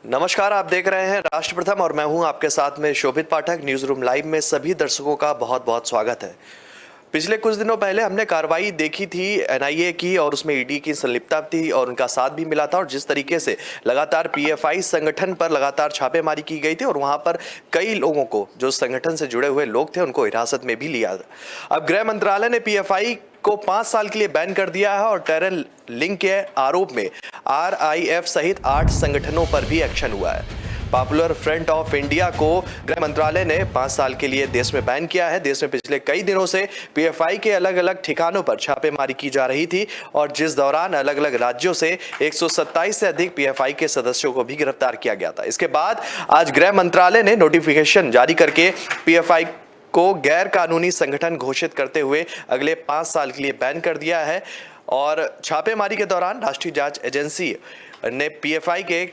नमस्कार, आप देख रहे हैं राष्ट्र प्रथम और मैं हूं आपके साथ में शोभित पाठक। न्यूज रूम लाइव में सभी दर्शकों का बहुत बहुत स्वागत है। पिछले कुछ दिनों पहले हमने कार्रवाई देखी थी एनआईए की और उसमें ईडी की संलिप्तता थी और उनका साथ भी मिला था, और जिस तरीके से लगातार पीएफआई संगठन पर लगातार छापेमारी की गई थी और वहां पर कई लोगों को, जो संगठन से जुड़े हुए लोग थे, उनको हिरासत में भी लिया। अब गृह मंत्रालय ने पीएफआई को 5 साल के लिए बैन कर दिया है और टेरर लिंक के आरोप में आरआईएफ सहित 8 संगठनों पर भी एक्शन हुआ है। पॉपुलर फ्रंट ऑफ इंडिया को गृह मंत्रालय ने 5 साल के लिए देश में बैन किया है। देश में पिछले कई दिनों से पीएफआई के अलग अलग ठिकानों पर छापेमारी की जा रही थी और जिस दौरान अलग अलग राज्यों से 127 से अधिक पीएफआई के सदस्यों को भी गिरफ्तार किया गया था। इसके बाद आज गृह मंत्रालय ने नोटिफिकेशन जारी करके पीएफआई को गैर कानूनी संगठन घोषित करते हुए अगले 5 साल के लिए बैन कर दिया है। और छापेमारी के दौरान राष्ट्रीय जांच एजेंसी ने पीएफआई के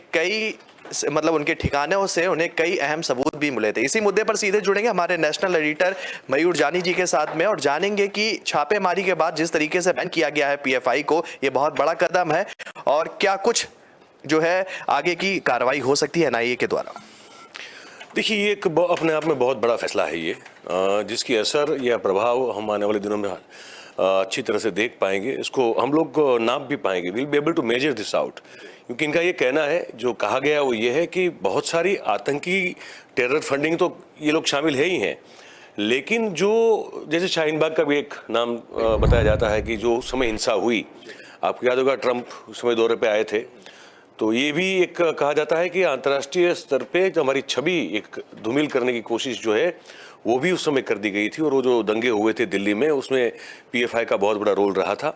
उनके ठिकानों से उन्हें कई अहम सबूत भी मिले थे। इसी मुद्दे पर सीधे जुड़ेंगे हमारे नेशनल एडिटर मयूर जानी जी के साथ में और जानेंगे कि छापेमारी के बाद जिस तरीके से बैन किया गया है पीएफआई को, ये बहुत बड़ा कदम है और क्या कुछ जो है आगे की कार्रवाई हो सकती है एनआईए के द्वारा। देखिए, ये एक अपने आप में बहुत बड़ा फैसला है ये, जिसकी असर या प्रभाव हम आने वाले दिनों में अच्छी तरह से देख पाएंगे। इसको हम लोग नाप भी पाएंगे, will be able to measure this out. क्योंकि इनका ये कहना है, जो कहा गया वो ये है कि बहुत सारी आतंकी टेरर फंडिंग तो ये लोग शामिल है ही हैं, लेकिन जो जैसे शाहीन बाग का भी एक नाम बताया जाता है कि जो उस समय हिंसा हुई, आपको याद होगा ट्रंप उस समय दौरे पे आए थे, तो ये भी एक कहा जाता है कि अंतर्राष्ट्रीय स्तर पे जो हमारी छवि एक धूमिल करने की कोशिश जो है वो भी उस समय कर दी गई थी। और वो जो दंगे हुए थे दिल्ली में, उसमें पीएफआई का बहुत बड़ा रोल रहा था।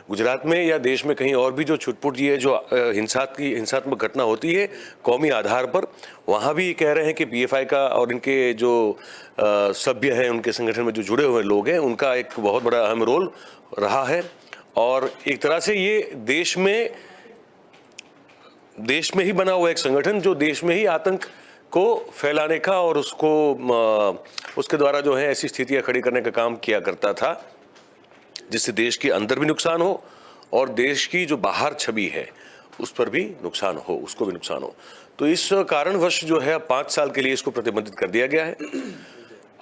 गुजरात में या देश में कहीं और भी जो छुटपुट ये जो हिंसात्मक घटना होती है कौमी आधार पर, वहाँ भी कह रहे हैं कि पीएफआई का और इनके जो सभ्य हैं, उनके संगठन में जो जुड़े हुए लोग हैं, उनका एक बहुत बड़ा अहम रोल रहा है। और एक तरह से ये देश में ही बना हुआ एक संगठन जो देश में ही आतंक को फैलाने का और उसके द्वारा जो है ऐसी स्थितियां खड़ी करने का काम किया करता था, जिससे देश के अंदर भी नुकसान हो और देश की जो बाहर छवि है उस पर भी नुकसान हो, उसको भी नुकसान हो। तो इस कारणवश जो है 5 साल के लिए इसको प्रतिबंधित कर दिया गया है।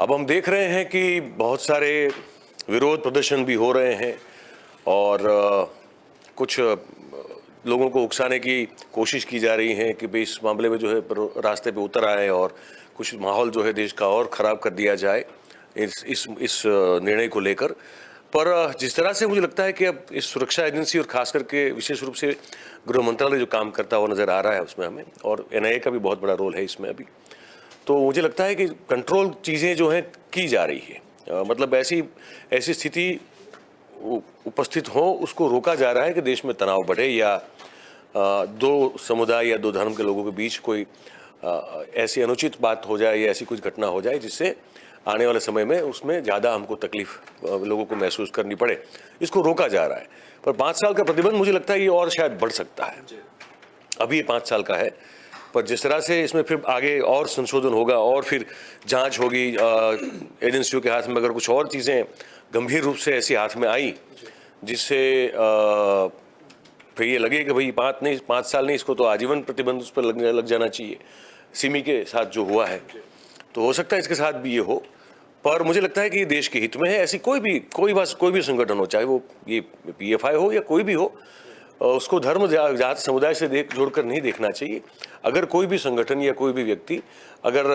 अब हम देख रहे हैं कि बहुत सारे विरोध प्रदर्शन भी हो रहे हैं और कुछ लोगों को उकसाने की कोशिश की जा रही है कि भाई इस मामले में जो है रास्ते पे उतर आए और कुछ माहौल जो है देश का और ख़राब कर दिया जाए इस निर्णय को लेकर। पर जिस तरह से मुझे लगता है कि अब इस सुरक्षा एजेंसी और खास करके विशेष रूप से गृह मंत्रालय जो काम करता हुआ नज़र आ रहा है उसमें हमें, और एनआईए का भी बहुत बड़ा रोल है इसमें अभी, तो मुझे लगता है कि कंट्रोल चीज़ें जो हैं की जा रही है। मतलब ऐसी स्थिति उपस्थित हो, उसको रोका जा रहा है कि देश में तनाव बढ़े या दो समुदाय या दो धर्म के लोगों के बीच कोई ऐसी अनुचित बात हो जाए या ऐसी कुछ घटना हो जाए जिससे आने वाले समय में उसमें ज़्यादा हमको तकलीफ लोगों को महसूस करनी पड़े। इसको रोका जा रहा है। पर 5 साल का प्रतिबंध मुझे लगता है ये और शायद बढ़ सकता है। अभी ये 5 साल का है, पर जिस तरह से इसमें फिर आगे और संशोधन होगा और फिर जांच होगी एजेंसियों के हाथ में, अगर कुछ और चीज़ें गंभीर रूप से ऐसी हाथ में आई जिससे फिर ये लगे कि भाई 5 साल नहीं, इसको तो आजीवन प्रतिबंध उस पर लग जाना चाहिए, सिमी के साथ जो हुआ है, तो हो सकता है इसके साथ भी ये हो। पर मुझे लगता है कि देश के हित में है। ऐसी कोई भी संगठन हो, चाहे वो ये पीएफआई हो या कोई भी हो, उसको धर्म जात समुदाय से जोड़कर नहीं देखना चाहिए। अगर कोई भी संगठन या कोई भी व्यक्ति अगर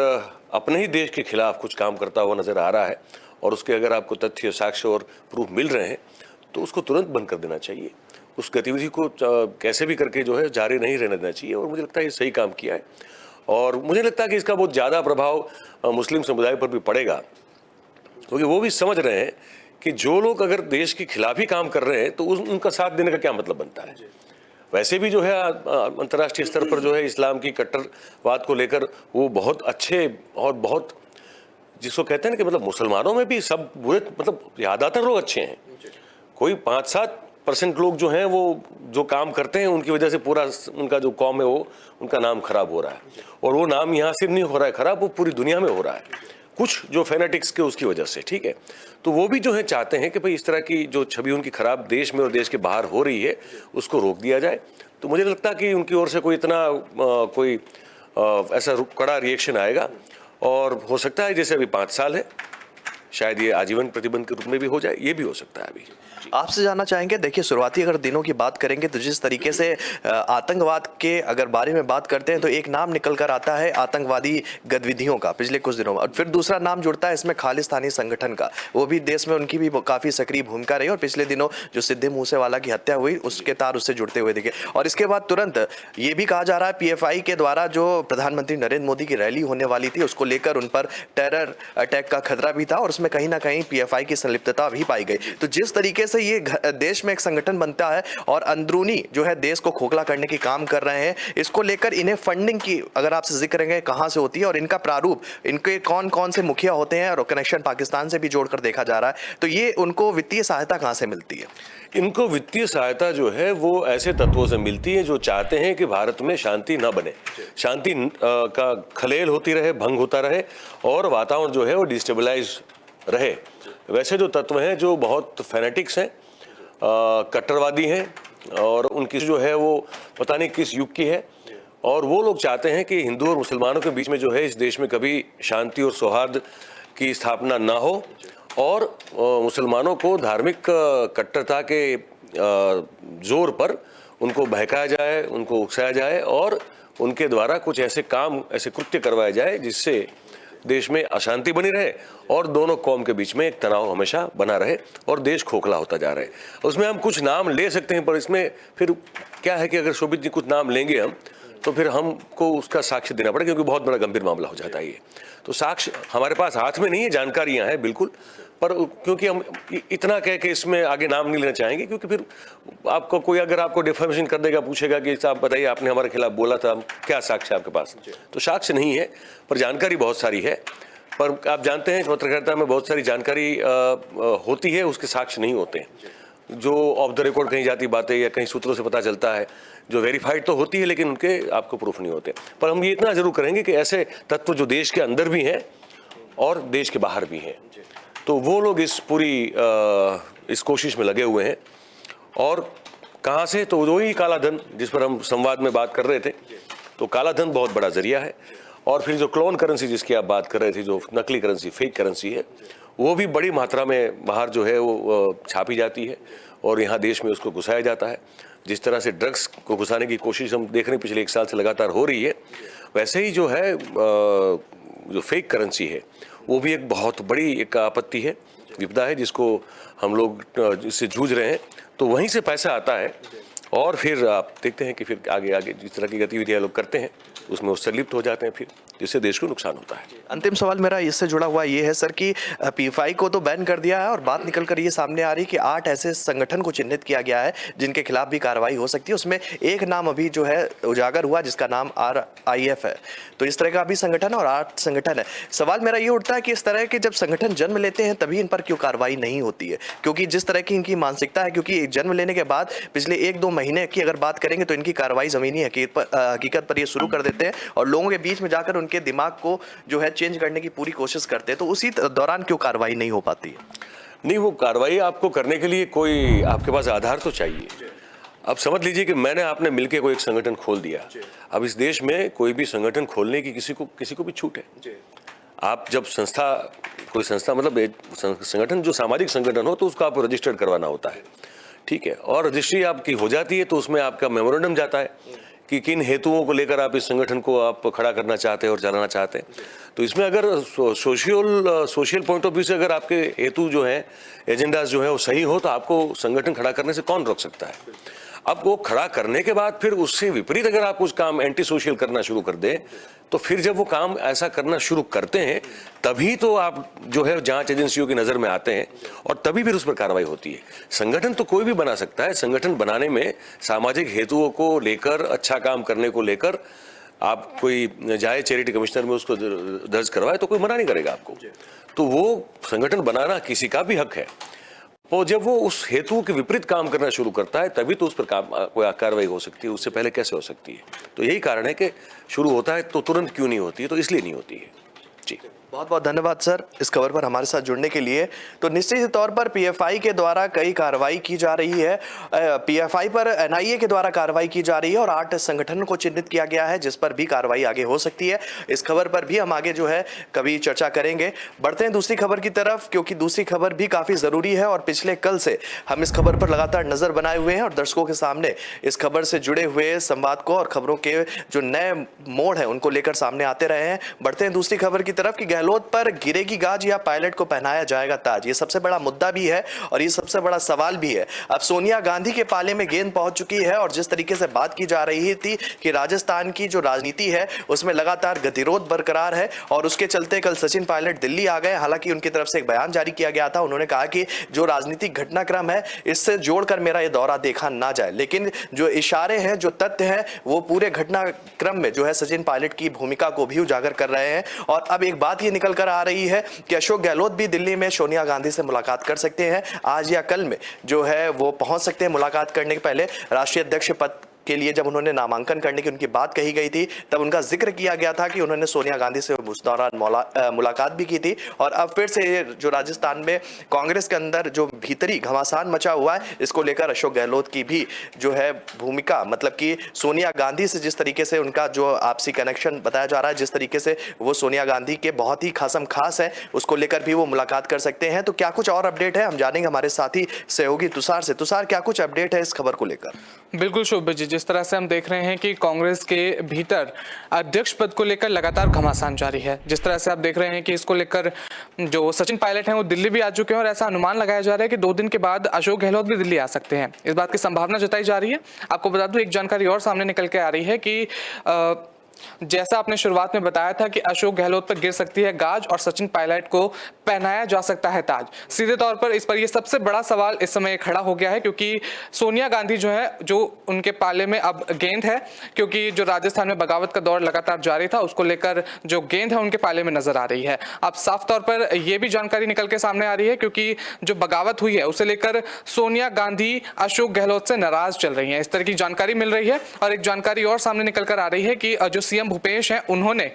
अपने ही देश के खिलाफ कुछ काम करता हुआ नजर आ रहा है और उसके अगर आपको तथ्य, साक्ष्य और प्रूफ मिल रहे हैं, तो उसको तुरंत बंद कर देना चाहिए। उस गतिविधि को कैसे भी करके जो है जारी नहीं रहने देना चाहिए। और मुझे लगता है ये सही काम किया है और मुझे लगता है कि इसका बहुत ज़्यादा प्रभाव मुस्लिम समुदाय पर भी पड़ेगा, क्योंकि वो भी समझ रहे हैं कि जो लोग अगर देश के खिलाफ ही काम कर रहे हैं तो उनका साथ देने का क्या मतलब बनता है। वैसे भी जो है अंतर्राष्ट्रीय स्तर पर जो है इस्लाम की कट्टरवाद को लेकर वो बहुत अच्छे और बहुत, जिसको कहते हैं ना कि मतलब मुसलमानों में भी सब बुरे, मतलब ज़्यादातर लोग अच्छे हैं। कोई 5-7% लोग जो हैं वो जो काम करते हैं उनकी वजह से पूरा उनका जो कौम है वो उनका नाम खराब हो रहा है। और वो नाम यहाँ सिर्फ नहीं हो रहा है खराब, वो पूरी दुनिया में हो रहा है, कुछ जो फैनेटिक्स के उसकी वजह से। ठीक है, तो वो भी जो है चाहते हैं कि भाई इस तरह की जो छवि उनकी खराब देश में और देश के बाहर हो रही है उसको रोक दिया जाए। तो मुझे लगता है कि उनकी ओर से कोई इतना कोई ऐसा कड़ा रिएक्शन आएगा और हो सकता है जैसे अभी 5 साल है, शायद ये आजीवन प्रतिबंध के रूप में भी हो जाए, ये भी हो सकता है अभी। आपसे जानना चाहेंगे, देखिए शुरुआती अगर दिनों की बात करेंगे तो जिस तरीके से आतंकवाद के अगर बारे में बात करते हैं तो एक नाम निकल कर आता है आतंकवादी गतिविधियों का पिछले कुछ दिनों में, और फिर दूसरा नाम जुड़ता है इसमें खालिस्तानी संगठन का। वो भी देश में उनकी भी काफ़ी सक्रिय भूमिका रही और पिछले दिनों जो सिद्धू मूसेवाला की हत्या हुई उसके तार उससे जुड़ते हुए दिखे। और इसके बाद तुरंत ये भी कहा जा रहा है पीएफआई के द्वारा जो प्रधानमंत्री नरेंद्र मोदी की रैली होने वाली थी उसको लेकर उन पर टेरर अटैक का खतरा भी था और उसमें कहीं ना कहीं पीएफआई की संलिप्तता भी पाई गई। तो जिस तरीके से ये देश में एक संगठन बनता है और अंदरूनी जो है देश को खोखला करने की काम कर रहे हैं, इसको लेकर इन्हें फंडिंग की अगर आपसे जिक्र करेंगे कहां से होती है और इनका प्रारूप, इनके कौन कौन से मुखिया होते हैं और कनेक्शन पाकिस्तान से भी जोड़कर देखा जा रहा है, तो ये उनको वित्तीय सहायता कहां से मिलती है? इनको वित्तीय सहायता जो है वो ऐसे तत्वों से मिलती है जो चाहते हैं कि भारत में शांति न बने, शांति का खलेल होती रहे, भंग होता रहे और वातावरण जो है वो डिस्टेबलाइज रहे। वैसे जो तत्व हैं जो बहुत फैनेटिक्स हैं, कट्टरवादी हैं और उनकी जो है वो पता नहीं किस युग की है, और वो लोग चाहते हैं कि हिंदू और मुसलमानों के बीच में जो है इस देश में कभी शांति और सौहार्द की स्थापना ना हो और मुसलमानों को धार्मिक कट्टरता के जोर पर उनको बहकाया जाए, उनको उकसाया जाए और उनके द्वारा कुछ ऐसे काम, ऐसे कृत्य करवाए जाए जिससे देश में अशांति बनी रहे और दोनों कौम के बीच में एक तनाव हमेशा बना रहे और देश खोखला होता जा रहा है। उसमें हम कुछ नाम ले सकते हैं पर इसमें फिर क्या है कि अगर शोभित जी कुछ नाम लेंगे हम तो फिर हमको उसका साक्ष्य देना पड़ेगा क्योंकि बहुत बड़ा गंभीर मामला हो जाता है ये। तो साक्ष्य हमारे पास हाथ में नहीं है, जानकारियां हैं बिल्कुल, पर क्योंकि हम इतना कह के इसमें आगे नाम नहीं लेना चाहेंगे क्योंकि फिर आपको कोई अगर आपको डिफेमेशन कर देगा, पूछेगा कि साहब बताइए आपने हमारे खिलाफ बोला था, क्या साक्ष्य आपके पास? तो साक्ष्य नहीं है पर जानकारी बहुत सारी है। पर आप जानते हैं पत्रकारिता में बहुत सारी जानकारी होती है, उसके साक्ष्य नहीं होते हैं। जो ऑफ द रिकॉर्ड कहीं जाती बातें या कहीं सूत्रों से पता चलता है, जो वेरीफाइड तो होती है लेकिन उनके आपको प्रूफ नहीं होते। पर हम ये इतना जरूर करेंगे कि ऐसे तत्व जो देश के अंदर भी हैं और देश के बाहर भी हैं, तो वो लोग इस पूरी इस कोशिश में लगे हुए हैं। और कहाँ से? तो वही काला धन जिस पर हम संवाद में बात कर रहे थे, तो काला धन बहुत बड़ा जरिया है। और फिर जो क्लोन करेंसी जिसकी आप बात कर रहे थे, जो नकली करेंसी, फेक करेंसी है, वो भी बड़ी मात्रा में बाहर जो है वो छापी जाती है और यहाँ देश में उसको घुसाया जाता है। जिस तरह से ड्रग्स को घुसाने की कोशिश हम देख रहे हैं पिछले 1 साल से लगातार हो रही है, वैसे ही जो है जो फेक करेंसी है वो भी एक बहुत बड़ी एक आपत्ति है, विपदा है जिसको हम लोग इससे जूझ रहे हैं। तो वहीं से पैसा आता है और फिर आप देखते हैं कि फिर आगे आगे जिस तरह की गतिविधियां लोग करते हैं उसमें वो संलिप्त हो जाते हैं, फिर जिससे देश को नुकसान होता है। अंतिम सवाल मेरा इससे जुड़ा हुआ ये है सर कि पीएफआई को तो बैन कर दिया है और बात निकल कर ये सामने आ रही है कि 8 ऐसे संगठन को चिन्हित किया गया है जिनके खिलाफ भी कार्रवाई हो सकती है। उसमें एक नाम अभी जो है उजागर हुआ जिसका नाम RIF है। तो इस तरह का भी संगठन और 8 संगठन है। सवाल मेरा ये उठता है कि इस तरह के जब संगठन जन्म लेते हैं तभी इन पर क्यों कार्रवाई नहीं होती है? क्योंकि जिस तरह की इनकी मानसिकता है, क्योंकि जन्म लेने के बाद पिछले 1-2 महीने की अगर बात करेंगे तो इनकी कार्रवाई जमीनी हकीकत पर ये शुरू कर देते हैं और लोगों के बीच में जाकर उनके दिमाग को जो है चेंज करने की पूरी कोशिश करते हैं। तो उसी दौरान क्यों कार्रवाई नहीं हो पाती है? नहीं, वो कार्रवाई आपको करने के लिए कोई आपके पास आधार तो चाहिए। अब समझ लीजिए कि मैंने आपने मिलके कोई एक संगठन खोल दिया। अब इस देश में कोई भी संगठन खोलने की किसी को भी छूट है। आप जब कोई संस्था मतलब संगठन जो सामाजिक संगठन हो तो उसको आपको रजिस्टर्ड करवाना होता है, ठीक है, और रजिस्ट्री आपकी हो जाती है तो उसमें आपका मेमोरेंडम जाता है कि किन हेतुओं को लेकर आप इस संगठन को आप खड़ा करना चाहते हैं और चलाना चाहते हैं। तो इसमें अगर सोशल पॉइंट ऑफ व्यू से अगर आपके हेतु जो है, एजेंडाज जो है वो सही हो तो आपको संगठन खड़ा करने से कौन रोक सकता है? अब वो खड़ा करने के बाद फिर उससे विपरीत अगर आप कुछ काम एंटी सोशल करना शुरू कर दें तो फिर जब वो काम ऐसा करना शुरू करते हैं तभी तो आप जो है जांच एजेंसियों की नज़र में आते हैं और तभी फिर उस पर कार्रवाई होती है। संगठन तो कोई भी बना सकता है। संगठन बनाने में सामाजिक हेतुओं को लेकर, अच्छा काम करने को लेकर आप कोई जाए चैरिटी कमिश्नर में उसको दर्ज करवाए तो कोई मना नहीं करेगा आपको। तो वो संगठन बनाना किसी का भी हक है। तो जब वो उस हेतु के विपरीत काम करना शुरू करता है तभी तो उस पर कोई कार्रवाई हो सकती है, उससे पहले कैसे हो सकती है? तो यही कारण है कि शुरू होता है तो तुरंत क्यों नहीं होती है, तो इसलिए नहीं होती है। जी। बहुत बहुत धन्यवाद सर इस खबर पर हमारे साथ जुड़ने के लिए। तो निश्चित तौर पर पीएफआई के द्वारा कई कार्रवाई की जा रही है, पीएफआई पर एनआईए के द्वारा कार्रवाई की जा रही है और 8 संगठनों को चिन्हित किया गया है जिस पर भी कार्रवाई आगे हो सकती है। इस खबर पर भी हम आगे जो है कभी चर्चा करेंगे। बढ़ते हैं दूसरी खबर की तरफ, क्योंकि दूसरी खबर भी काफ़ी ज़रूरी है और पिछले कल से हम इस खबर पर लगातार नज़र बनाए हुए हैं और दर्शकों के सामने इस खबर से जुड़े हुए संवाद को और खबरों के जो नए मोड़ है उनको लेकर सामने आते रहे हैं। बढ़ते हैं दूसरी खबर की तरफ कि गहलोत पर गिरेगी गाज या पायलट को पहनाया जाएगा ताज, ये सबसे बड़ा मुद्दा भी है और ये सबसे बड़ा सवाल भी है। अब सोनिया गांधी के पाले में गेंद पहुंच चुकी है और जिस तरीके से बात की जा रही थी कि राजस्थान की जो राजनीति है उसमें लगातार गतिरोध बरकरार है और उसके चलते कल सचिन पायलट दिल्ली आ गए। हालांकि उनकी तरफ से एक बयान जारी किया गया था, उन्होंने कहा कि जो राजनीतिक घटनाक्रम है इससे जोड़कर मेरा ये दौरा देखा ना जाए, लेकिन जो इशारे हैं, जो तथ्य हैं, वो पूरे घटनाक्रम में जो है सचिन पायलट की भूमिका को भी उजागर कर रहे हैं। और अब एक बात ये निकल कर आ रही है कि अशोक गहलोत भी दिल्ली में सोनिया गांधी से मुलाकात कर सकते हैं, आज या कल में जो है वो पहुंच सकते हैं। मुलाकात करने के पहले राष्ट्रीय अध्यक्ष पद के लिए जब उन्होंने नामांकन करने की उनकी बात कही गई थी तब उनका जिक्र किया गया था कि उन्होंने सोनिया गांधी से उस दौरान मुलाकात भी की थी। और अब फिर से जो राजस्थान में कांग्रेस के अंदर जो भीतरी घमासान मचा हुआ है, इसको लेकर अशोक गहलोत की भी जो है भूमिका, मतलब कि सोनिया गांधी से जिस तरीके से उनका जो आपसी कनेक्शन बताया जा रहा है, जिस तरीके से वो सोनिया गांधी के बहुत ही खासम खास है, उसको लेकर भी वो मुलाकात कर सकते हैं। तो क्या कुछ और अपडेट है हम जानेंगे हमारे साथी सहयोगी तुषार से। तुषार, क्या कुछ अपडेट है इस खबर को लेकर? बिल्कुल शोभित जी, जिस तरह से हम देख रहे हैं कि कांग्रेस के भीतर अध्यक्ष पद को लेकर लगातार घमासान जारी है। जिस तरह से आप देख रहे हैं कि इसको लेकर जो सचिन पायलट हैं वो दिल्ली भी आ चुके हैं और ऐसा अनुमान लगाया जा रहा है कि 2 दिन के बाद अशोक गहलोत भी दिल्ली आ सकते हैं। इस बात की संभावना जताई जा रही है। आपको बता दूं, एक जानकारी और सामने निकल के आ रही है कि जैसा आपने शुरुआत में बताया था कि अशोक गहलोत पर गिर सकती है गाज और सचिन पायलट को पहनाया जा सकता है ताज। सीधे तौर पर इस पर यह सबसे बड़ा सवाल इस समय खड़ा हो गया है, क्योंकि सोनिया गांधी जो है, जो उनके पाले में अब गेंद है, क्योंकि जो राजस्थान में बगावत का दौर लगातार जारी था उसको लेकर जो गेंद है उनके पाले में नजर आ रही है। अब साफ तौर पर यह भी जानकारी निकल के सामने आ रही है, क्योंकि जो बगावत हुई है उसे लेकर सोनिया गांधी अशोक गहलोत से नाराज चल रही है, इस तरह की जानकारी मिल रही है। और एक जानकारी और सामने निकल कर आ रही है कि जो सीएम भूपेश हैं, उन्होंने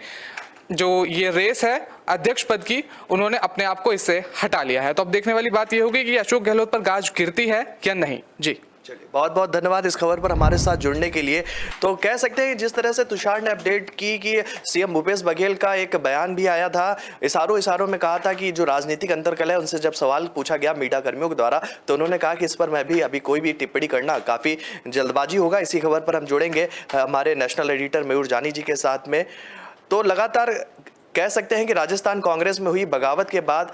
जो ये रेस है अध्यक्ष पद की, उन्होंने अपने आप को इससे हटा लिया है। तो अब देखने वाली बात ये होगी कि अशोक गहलोत पर गाज गिरती है या नहीं। जी चलिए, बहुत बहुत धन्यवाद इस खबर पर हमारे साथ जुड़ने के लिए। तो कह सकते हैं जिस तरह से तुषार ने अपडेट की कि सीएम भूपेश बघेल का एक बयान भी आया था, इशारों में कहा था कि जो राजनीतिक अंतर्कलह है, उनसे जब सवाल पूछा गया मीडिया कर्मियों के द्वारा तो उन्होंने कहा कि इस पर मैं भी अभी कोई भी टिप्पणी करना काफ़ी जल्दबाजी होगा। इसी खबर पर हम जुड़ेंगे हमारे नेशनल एडिटर मयूर जानी जी के साथ में। तो लगातार कह सकते हैं कि राजस्थान कांग्रेस में हुई बगावत के बाद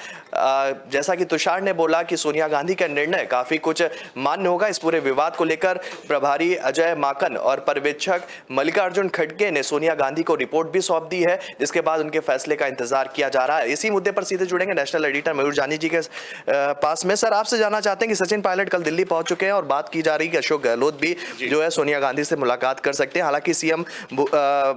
जैसा कि तुषार ने बोला कि सोनिया गांधी का निर्णय काफ़ी कुछ मान्य होगा। इस पूरे विवाद को लेकर प्रभारी अजय माकन और पर्यवेक्षक मल्लिकार्जुन खड़गे ने सोनिया गांधी को रिपोर्ट भी सौंप दी है, जिसके बाद उनके फैसले का इंतजार किया जा रहा है। इसी मुद्दे पर सीधे जुड़ेंगे नेशनल एडिटर मयूर जानी जी के पास में। सर, आपसे जानना चाहते हैं कि सचिन पायलट कल दिल्ली पहुंच चुके हैं और बात की जा रही है कि अशोक गहलोत भी जो है सोनिया गांधी से मुलाकात कर सकते हैं। हालांकि सीएम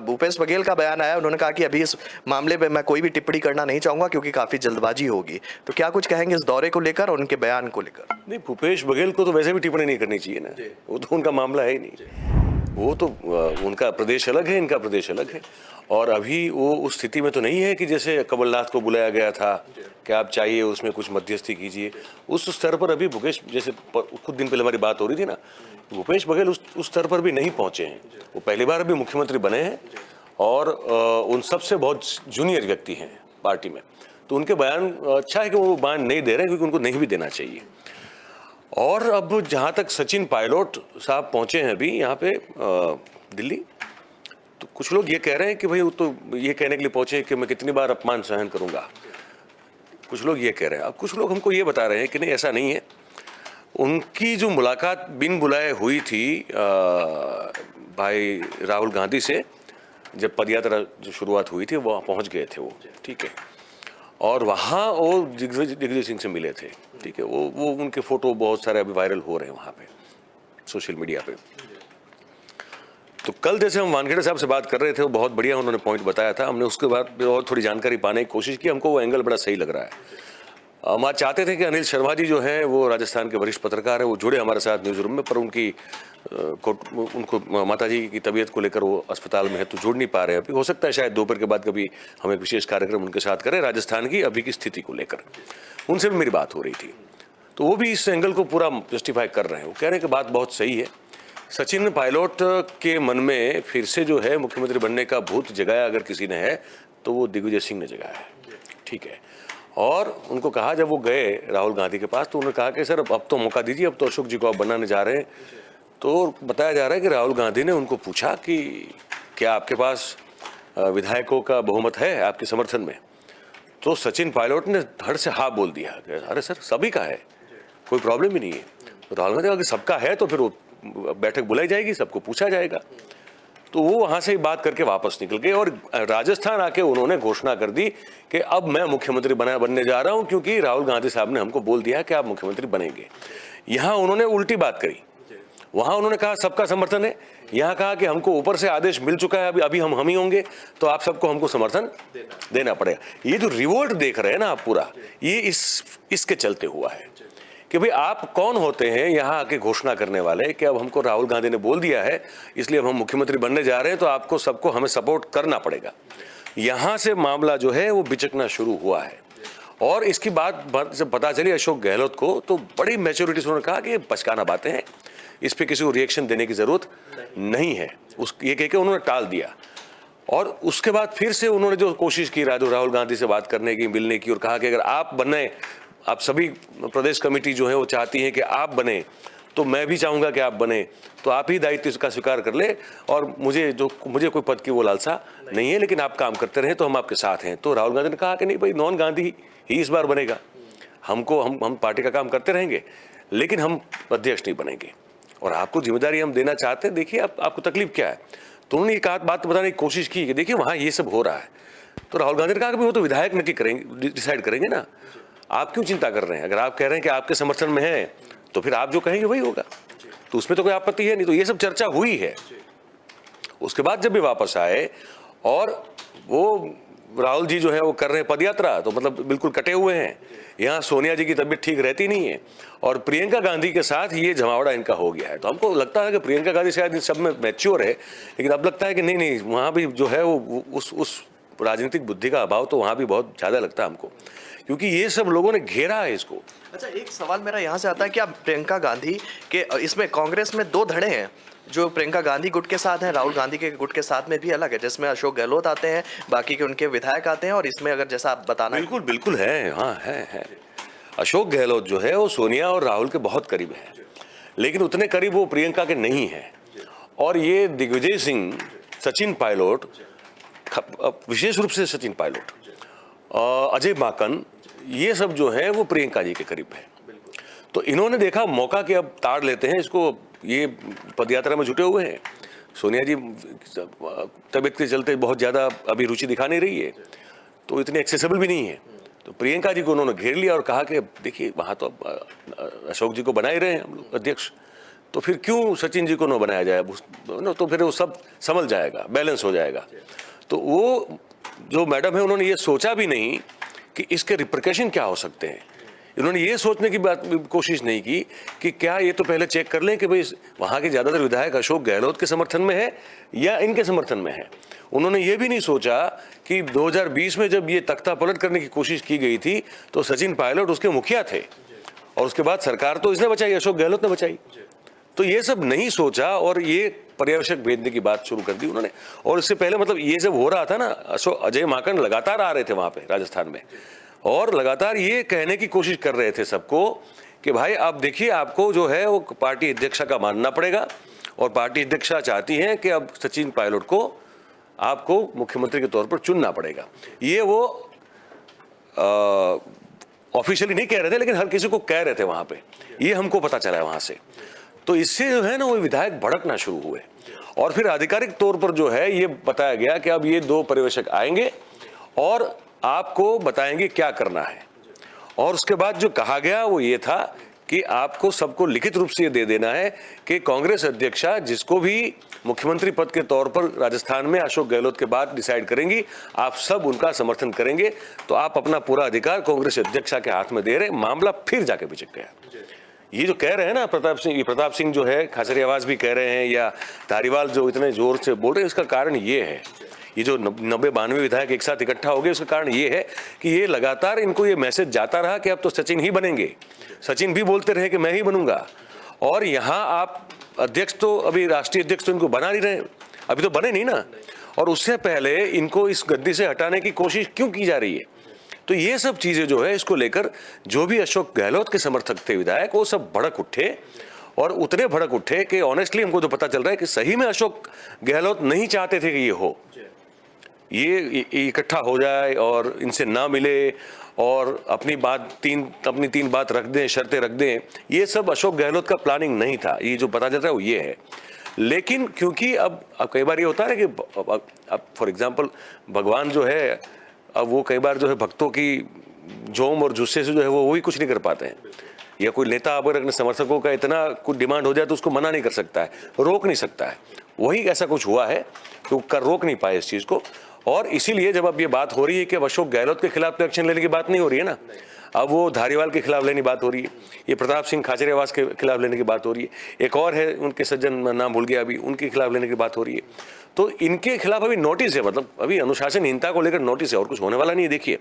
भूपेश बघेल का बयान आया, उन्होंने कहा कि अभी इस मामले पे मैं कोई भी टिप्पणी करना नहीं चाहूंगा क्योंकि काफी जल्दबाजी होगी। तो क्या कुछ कहेंगे इस दौरे को लेकर और उनके बयान को लेकर? नहीं, भूपेश बघेल को तो वैसे भी टिप्पणी नहीं करनी चाहिए ना, वो तो उनका मामला है ही नहीं। वो तो उनका प्रदेश अलग है, इनका प्रदेश अलग है। और अभी वो उस स्थिति में तो नहीं है कि जैसे कमलनाथ को बुलाया गया था कि आप चाहिए उसमें कुछ मध्यस्थी कीजिए, उस स्तर पर अभी भूपेश, जैसे कुछ दिन पहले हमारी बात हो रही थी ना, भूपेश बघेल उस स्तर पर भी नहीं पहुंचे हैं। वो पहली बार अभी मुख्यमंत्री बने हैं और उन सबसे बहुत जूनियर व्यक्ति हैं पार्टी में, तो उनके बयान अच्छा है कि वो बयान नहीं दे रहे, क्योंकि उनको नहीं भी देना चाहिए। और अब जहाँ तक सचिन पायलट साहब पहुँचे हैं अभी यहाँ पे दिल्ली, तो कुछ लोग ये कह रहे हैं कि भाई वो तो ये कहने के लिए पहुँचे कि मैं कितनी बार अपमान सहन करूँगा, कुछ लोग ये कह रहे हैं। अब कुछ लोग हमको ये बता रहे हैं कि नहीं, ऐसा नहीं है। उनकी जो मुलाकात बिन बुलाए हुई थी भाई राहुल गांधी से, जब पदयात्रा जो शुरुआत हुई थी वहाँ पहुँच गए थे वो, ठीक है, और वहाँ वो दिग्विजय सिंह से मिले थे, ठीक है। वो उनके फोटो बहुत सारे अभी वायरल हो रहे हैं वहाँ पे सोशल मीडिया पे। तो कल जैसे हम वानखेड़े साहब से बात कर रहे थे, वो बहुत बढ़िया उन्होंने पॉइंट बताया था, हमने उसके बाद और थोड़ी जानकारी पाने की कोशिश की, हमको वो एंगल बड़ा सही लग रहा है। हम आज चाहते थे कि अनिल शर्मा जी जो हैं वो राजस्थान के वरिष्ठ पत्रकार हैं, वो जुड़े हमारे साथ न्यूज़ रूम में, पर उनको माता जी की तबीयत को लेकर वो अस्पताल में है तो जुड़ नहीं पा रहे हैं अभी। हो सकता है शायद दोपहर के बाद कभी हम एक विशेष कार्यक्रम उनके साथ करें राजस्थान की अभी की स्थिति को लेकर। उनसे भी मेरी बात हो रही थी, तो वो भी इस एंगल को पूरा जस्टिफाई कर रहे हैं। वो कह रहे हैं कि बात बहुत सही है, सचिन पायलट के मन में फिर से जो है मुख्यमंत्री बनने का भूत जगाया अगर किसी ने है तो वो दिग्विजय सिंह ने जगाया है, ठीक है। और उनको कहा, जब वो गए राहुल गांधी के पास तो उन्होंने कहा कि सर अब तो मौका दीजिए, अब तो अशोक जी को आप बनाने जा रहे हैं। तो बताया जा रहा है कि राहुल गांधी ने उनको पूछा कि क्या आपके पास विधायकों का बहुमत है आपके समर्थन में, तो सचिन पायलट ने धड़ से हाँ बोल दिया कि अरे सर सभी का है, कोई प्रॉब्लम ही नहीं है। तो राहुल गांधी अगर सबका है तो फिर वो बैठक बुलाई जाएगी, सबको पूछा जाएगा। तो वो वहां से बात करके वापस निकल गए और राजस्थान आके उन्होंने घोषणा कर दी कि अब मैं मुख्यमंत्री बनने जा रहा हूं, क्योंकि राहुल गांधी साहब ने हमको बोल दिया कि आप मुख्यमंत्री बनेंगे। यहां उन्होंने उल्टी बात करी, वहां उन्होंने कहा सबका समर्थन है, यहां कहा कि हमको ऊपर से आदेश मिल चुका है, अभी हम ही होंगे, तो आप सबको हमको समर्थन देना पड़ेगा। ये जो रिवोल्ट देख रहे हैं ना आप पूरा, ये इसके चलते हुआ है कि भाई आप कौन होते हैं यहाँ आके घोषणा करने वाले कि अब हमको राहुल गांधी ने बोल दिया है इसलिए अब हम मुख्यमंत्री बनने जा रहे हैं, तो आपको सबको हमें सपोर्ट करना पड़ेगा। यहाँ से मामला जो है वो बिचकना शुरू हुआ है। और इसकी बात जब पता चली अशोक गहलोत को तो बड़ी मैच्योरिटी से उन्होंने कहा कि ये बचकाना बातें हैं, इस पर किसी को रिएक्शन देने की जरूरत नहीं है, ये कह के उन्होंने टाल दिया। और उसके बाद फिर से उन्होंने जो कोशिश की राहुल गांधी से बात करने की, मिलने की, और कहा कि अगर आप बने, आप सभी प्रदेश कमेटी जो है वो चाहती है कि आप बने, तो मैं भी चाहूंगा कि आप बने, तो आप ही दायित्व का स्वीकार कर ले, और मुझे कोई पद की वो लालसा नहीं है, लेकिन आप काम करते रहे तो हम आपके साथ हैं। तो राहुल गांधी ने कहा कि नहीं भाई, नॉन गांधी ही इस बार बनेगा, हम पार्टी का काम करते रहेंगे लेकिन हम अध्यक्ष नहीं बनेंगे, और आपको जिम्मेदारी हम देना चाहते हैं, देखिए आपको तकलीफ क्या है। तो उन्होंने एक बात बताने की कोशिश की कि देखिए वहाँ ये सब हो रहा है। तो राहुल गांधी ने कहा कि वो तो विधायक नक्की करेंगे, डिसाइड करेंगे ना, आप क्यों चिंता कर रहे हैं? अगर आप कह रहे हैं कि आपके समर्थन में है तो फिर आप जो कहेंगे वही होगा, तो उसमें तो कोई आपत्ति है नहीं। तो ये सब चर्चा हुई है। उसके बाद जब भी वापस आए और वो राहुल जी जो है वो कर रहे हैं पदयात्रा, तो मतलब बिल्कुल कटे हुए हैं। यहाँ सोनिया जी की तबीयत ठीक रहती नहीं है और प्रियंका गांधी के साथ ये जमावड़ा इनका हो गया है। तो हमको लगता है कि प्रियंका गांधी शायद इन सब में मैच्योर है, लेकिन अब लगता है कि नहीं, वहाँ भी जो है वो उस राजनीतिक बुद्धि का अभाव तो वहाँ भी बहुत ज़्यादा लगता है हमको, क्योंकि ये सब लोगों ने घेरा है इसको। अच्छा, एक सवाल मेरा यहाँ से आता है कि आप प्रियंका गांधी के इसमें कांग्रेस में दो धड़े हैं, जो प्रियंका गांधी गुट के साथ हैं, राहुल गांधी के गुट के साथ में भी अलग है, जिसमें अशोक गहलोत आते हैं, बाकी के उनके विधायक आते हैं, और इसमें अगर जैसा आप बताना। बिल्कुल है, हाँ है। अशोक गहलोत जो है वो सोनिया और राहुल के बहुत करीब है, लेकिन उतने करीब वो प्रियंका के नहीं है। और ये दिग्विजय सिंह, सचिन पायलट, विशेष रूप से सचिन पायलट, अजय माकन, ये सब जो है वो प्रियंका जी के करीब है। तो इन्होंने देखा मौका कि अब ताड़ लेते हैं इसको, ये पदयात्रा में जुटे हुए हैं। सोनिया जी तबीयत के चलते बहुत ज़्यादा अभी रुचि दिखा नहीं रही है, तो इतने एक्सेसिबल भी नहीं है। तो प्रियंका जी को उन्होंने घेर लिया और कहा कि देखिए वहाँ तो अशोक जी को बना ही रहे हैं हम लोग अध्यक्ष, तो फिर क्यों सचिन जी को न बनाया जाए, तो फिर वो सब संभल जाएगा, बैलेंस हो जाएगा। तो वो जो मैडम है उन्होंने ये सोचा भी नहीं कि इसके रिप्रिकॉशन क्या हो सकते हैं। इन्होंने ये सोचने की कोशिश नहीं की कि क्या ये तो पहले चेक कर लें कि भाई वहाँ के ज़्यादातर विधायक अशोक गहलोत के समर्थन में है या इनके समर्थन में है। उन्होंने ये भी नहीं सोचा कि 2020 में जब ये तख्ता पलट करने की कोशिश की गई थी तो सचिन पायलट उसके मुखिया थे, और उसके बाद सरकार तो इसने बचाई, अशोक गहलोत ने बचाई। तो ये सब नहीं सोचा और ये पर्यवेक्षक भेजने की बात शुरू कर दी उन्होंने। और इससे पहले मतलब ये जब हो रहा था ना, अजय माकन लगातार आ रहे थे वहाँ पे राजस्थान में, और लगातार ये कहने की कोशिश कर रहे थे सबको कि भाई आप देखिए, आपको जो है वो पार्टी अध्यक्षा का मानना पड़ेगा, और पार्टी अध्यक्षा चाहती हैं कि अब सचिन पायलट को आपको मुख्यमंत्री के तौर पर चुनना पड़ेगा। ये वो ऑफिशियली नहीं कह रहे थे, लेकिन हर किसी को कह रहे थे वहाँ पे, ये हमको पता चला है वहाँ से। तो इससे जो है ना वो विधायक भड़कना शुरू हुए, और फिर आधिकारिक तौर पर जो है ये बताया गया कि अब ये दो पर्यवेक्षक आएंगे और आपको बताएंगे क्या करना है। और उसके बाद जो कहा गया वो ये था कि आपको सबको लिखित रूप से ये दे देना है कि कांग्रेस अध्यक्षा जिसको भी मुख्यमंत्री पद के तौर पर राजस्थान में अशोक गहलोत के बाद डिसाइड करेंगी, आप सब उनका समर्थन करेंगे। तो आप अपना पूरा अधिकार कांग्रेस अध्यक्षा के हाथ में दे रहे, मामला फिर जाके बिचक गया। ये जो कह रहे हैं ना प्रताप सिंह जो है, खाचरियावास भी कह रहे हैं, या धारीवाल जो इतने जोर से बोल रहे हैं, इसका कारण ये है, ये जो 90-92 विधायक एक साथ इकट्ठा हो गए, उसका कारण ये है कि ये लगातार इनको ये मैसेज जाता रहा कि अब तो सचिन ही बनेंगे। सचिन भी बोलते रहे कि मैं ही बनूंगा, और यहाँ आप अध्यक्ष तो अभी राष्ट्रीय अध्यक्ष तो इनको बना नहीं रहे, अभी तो बने नहीं ना, और उससे पहले इनको इस गद्दी से हटाने की कोशिश क्यों की जा रही है। तो ये सब चीजें जो है, इसको लेकर जो भी अशोक गहलोत के समर्थक थे विधायक, वो सब भड़क उठे, और उतने भड़क उठे कि ऑनेस्टली हमको तो पता चल रहा है कि सही में अशोक गहलोत नहीं चाहते थे कि ये हो, ये इकट्ठा हो जाए और इनसे ना मिले और अपनी तीन बात रख दें, शर्तें रख दें। ये सब अशोक गहलोत का प्लानिंग नहीं था, ये जो पता चल रहा है वो ये है। लेकिन क्योंकि अब कई बार ये होता है कि अब फॉर एग्जांपल भगवान जो है, अब वो कई बार जो है भक्तों की जोम और जुस्से से जो है वो भी कुछ नहीं कर पाते हैं, या कोई नेता अगर अपने समर्थकों का इतना कुछ डिमांड हो जाए तो उसको मना नहीं कर सकता है, रोक नहीं सकता है। वही ऐसा कुछ हुआ है तो कर रोक नहीं पाए इस चीज़ को, और इसीलिए जब अब ये बात हो रही है कि अशोक गहलोत के खिलाफ तो एक्शन लेने की बात नहीं हो रही है ना, अब वो धारीवाल के खिलाफ लेने की बात हो रही है, ये प्रताप सिंह खाचरियावास के खिलाफ लेने की बात हो रही है, एक और है उनके सज्जन, नाम भूल गया अभी, उनके खिलाफ लेने की बात हो रही है। तो इनके खिलाफ अभी नोटिस है, मतलब अभी अनुशासनहीनता को लेकर नोटिस है, और कुछ होने वाला नहीं है। देखिए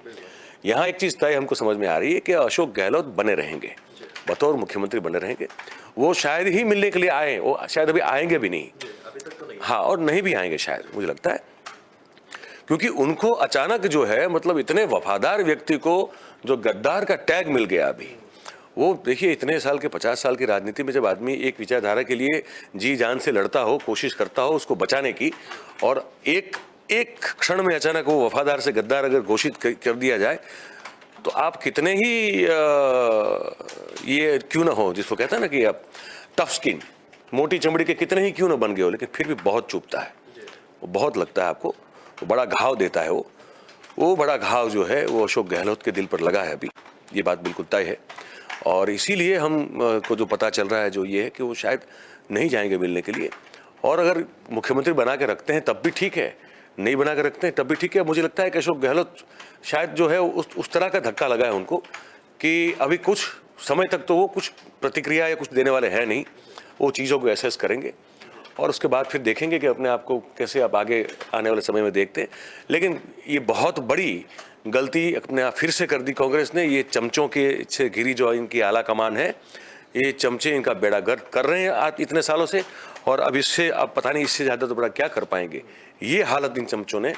यहाँ एक चीज़ तय हमको समझ में आ रही है कि अशोक गहलोत बने रहेंगे, बतौर मुख्यमंत्री बने रहेंगे। वो शायद ही मिलने के लिए आए, वो शायद अभी आएंगे भी नहीं, हाँ, और नहीं भी आएंगे शायद, मुझे लगता है, क्योंकि उनको अचानक जो है, मतलब इतने वफादार व्यक्ति को जो गद्दार का टैग मिल गया अभी। वो देखिए इतने साल के 50 साल की राजनीति में जब आदमी एक विचारधारा के लिए जी जान से लड़ता हो, कोशिश करता हो उसको बचाने की, और एक क्षण में अचानक वो वफादार से गद्दार अगर घोषित कर दिया जाए, तो आप कितने ही ये क्यों ना हो, जिसको कहता है ना कि आप टफ स्किन, मोटी चमड़ी के कितने ही क्यों ना बन गए हो, लेकिन फिर भी बहुत चुभता है, वो बहुत लगता है आपको, वो बड़ा घाव देता है। वो बड़ा घाव जो है वो अशोक गहलोत के दिल पर लगा है अभी, ये बात बिल्कुल तय है। और इसीलिए हम को जो पता चल रहा है जो ये है कि वो शायद नहीं जाएंगे मिलने के लिए, और अगर मुख्यमंत्री बना के रखते हैं तब भी ठीक है, नहीं बना के रखते हैं तब भी ठीक है। मुझे लगता है कि अशोक गहलोत शायद जो है उस तरह का धक्का लगा है उनको कि अभी कुछ समय तक तो वो कुछ प्रतिक्रिया या कुछ देने वाले हैं नहीं, वो चीज़ों को एसेस करेंगे और उसके बाद फिर देखेंगे कि अपने आप को कैसे आप आगे आने वाले समय में देखते हैं। लेकिन ये बहुत बड़ी गलती अपने आप फिर से कर दी कांग्रेस ने, ये चमचों के से घिरी जो इनकी आला कमान है, ये चमचे इनका बेड़ा गर्क कर रहे हैं आज इतने सालों से, और अब इससे अब पता नहीं इससे ज़्यादा तो बड़ा क्या कर पाएंगे। ये हालत इन चमचों ने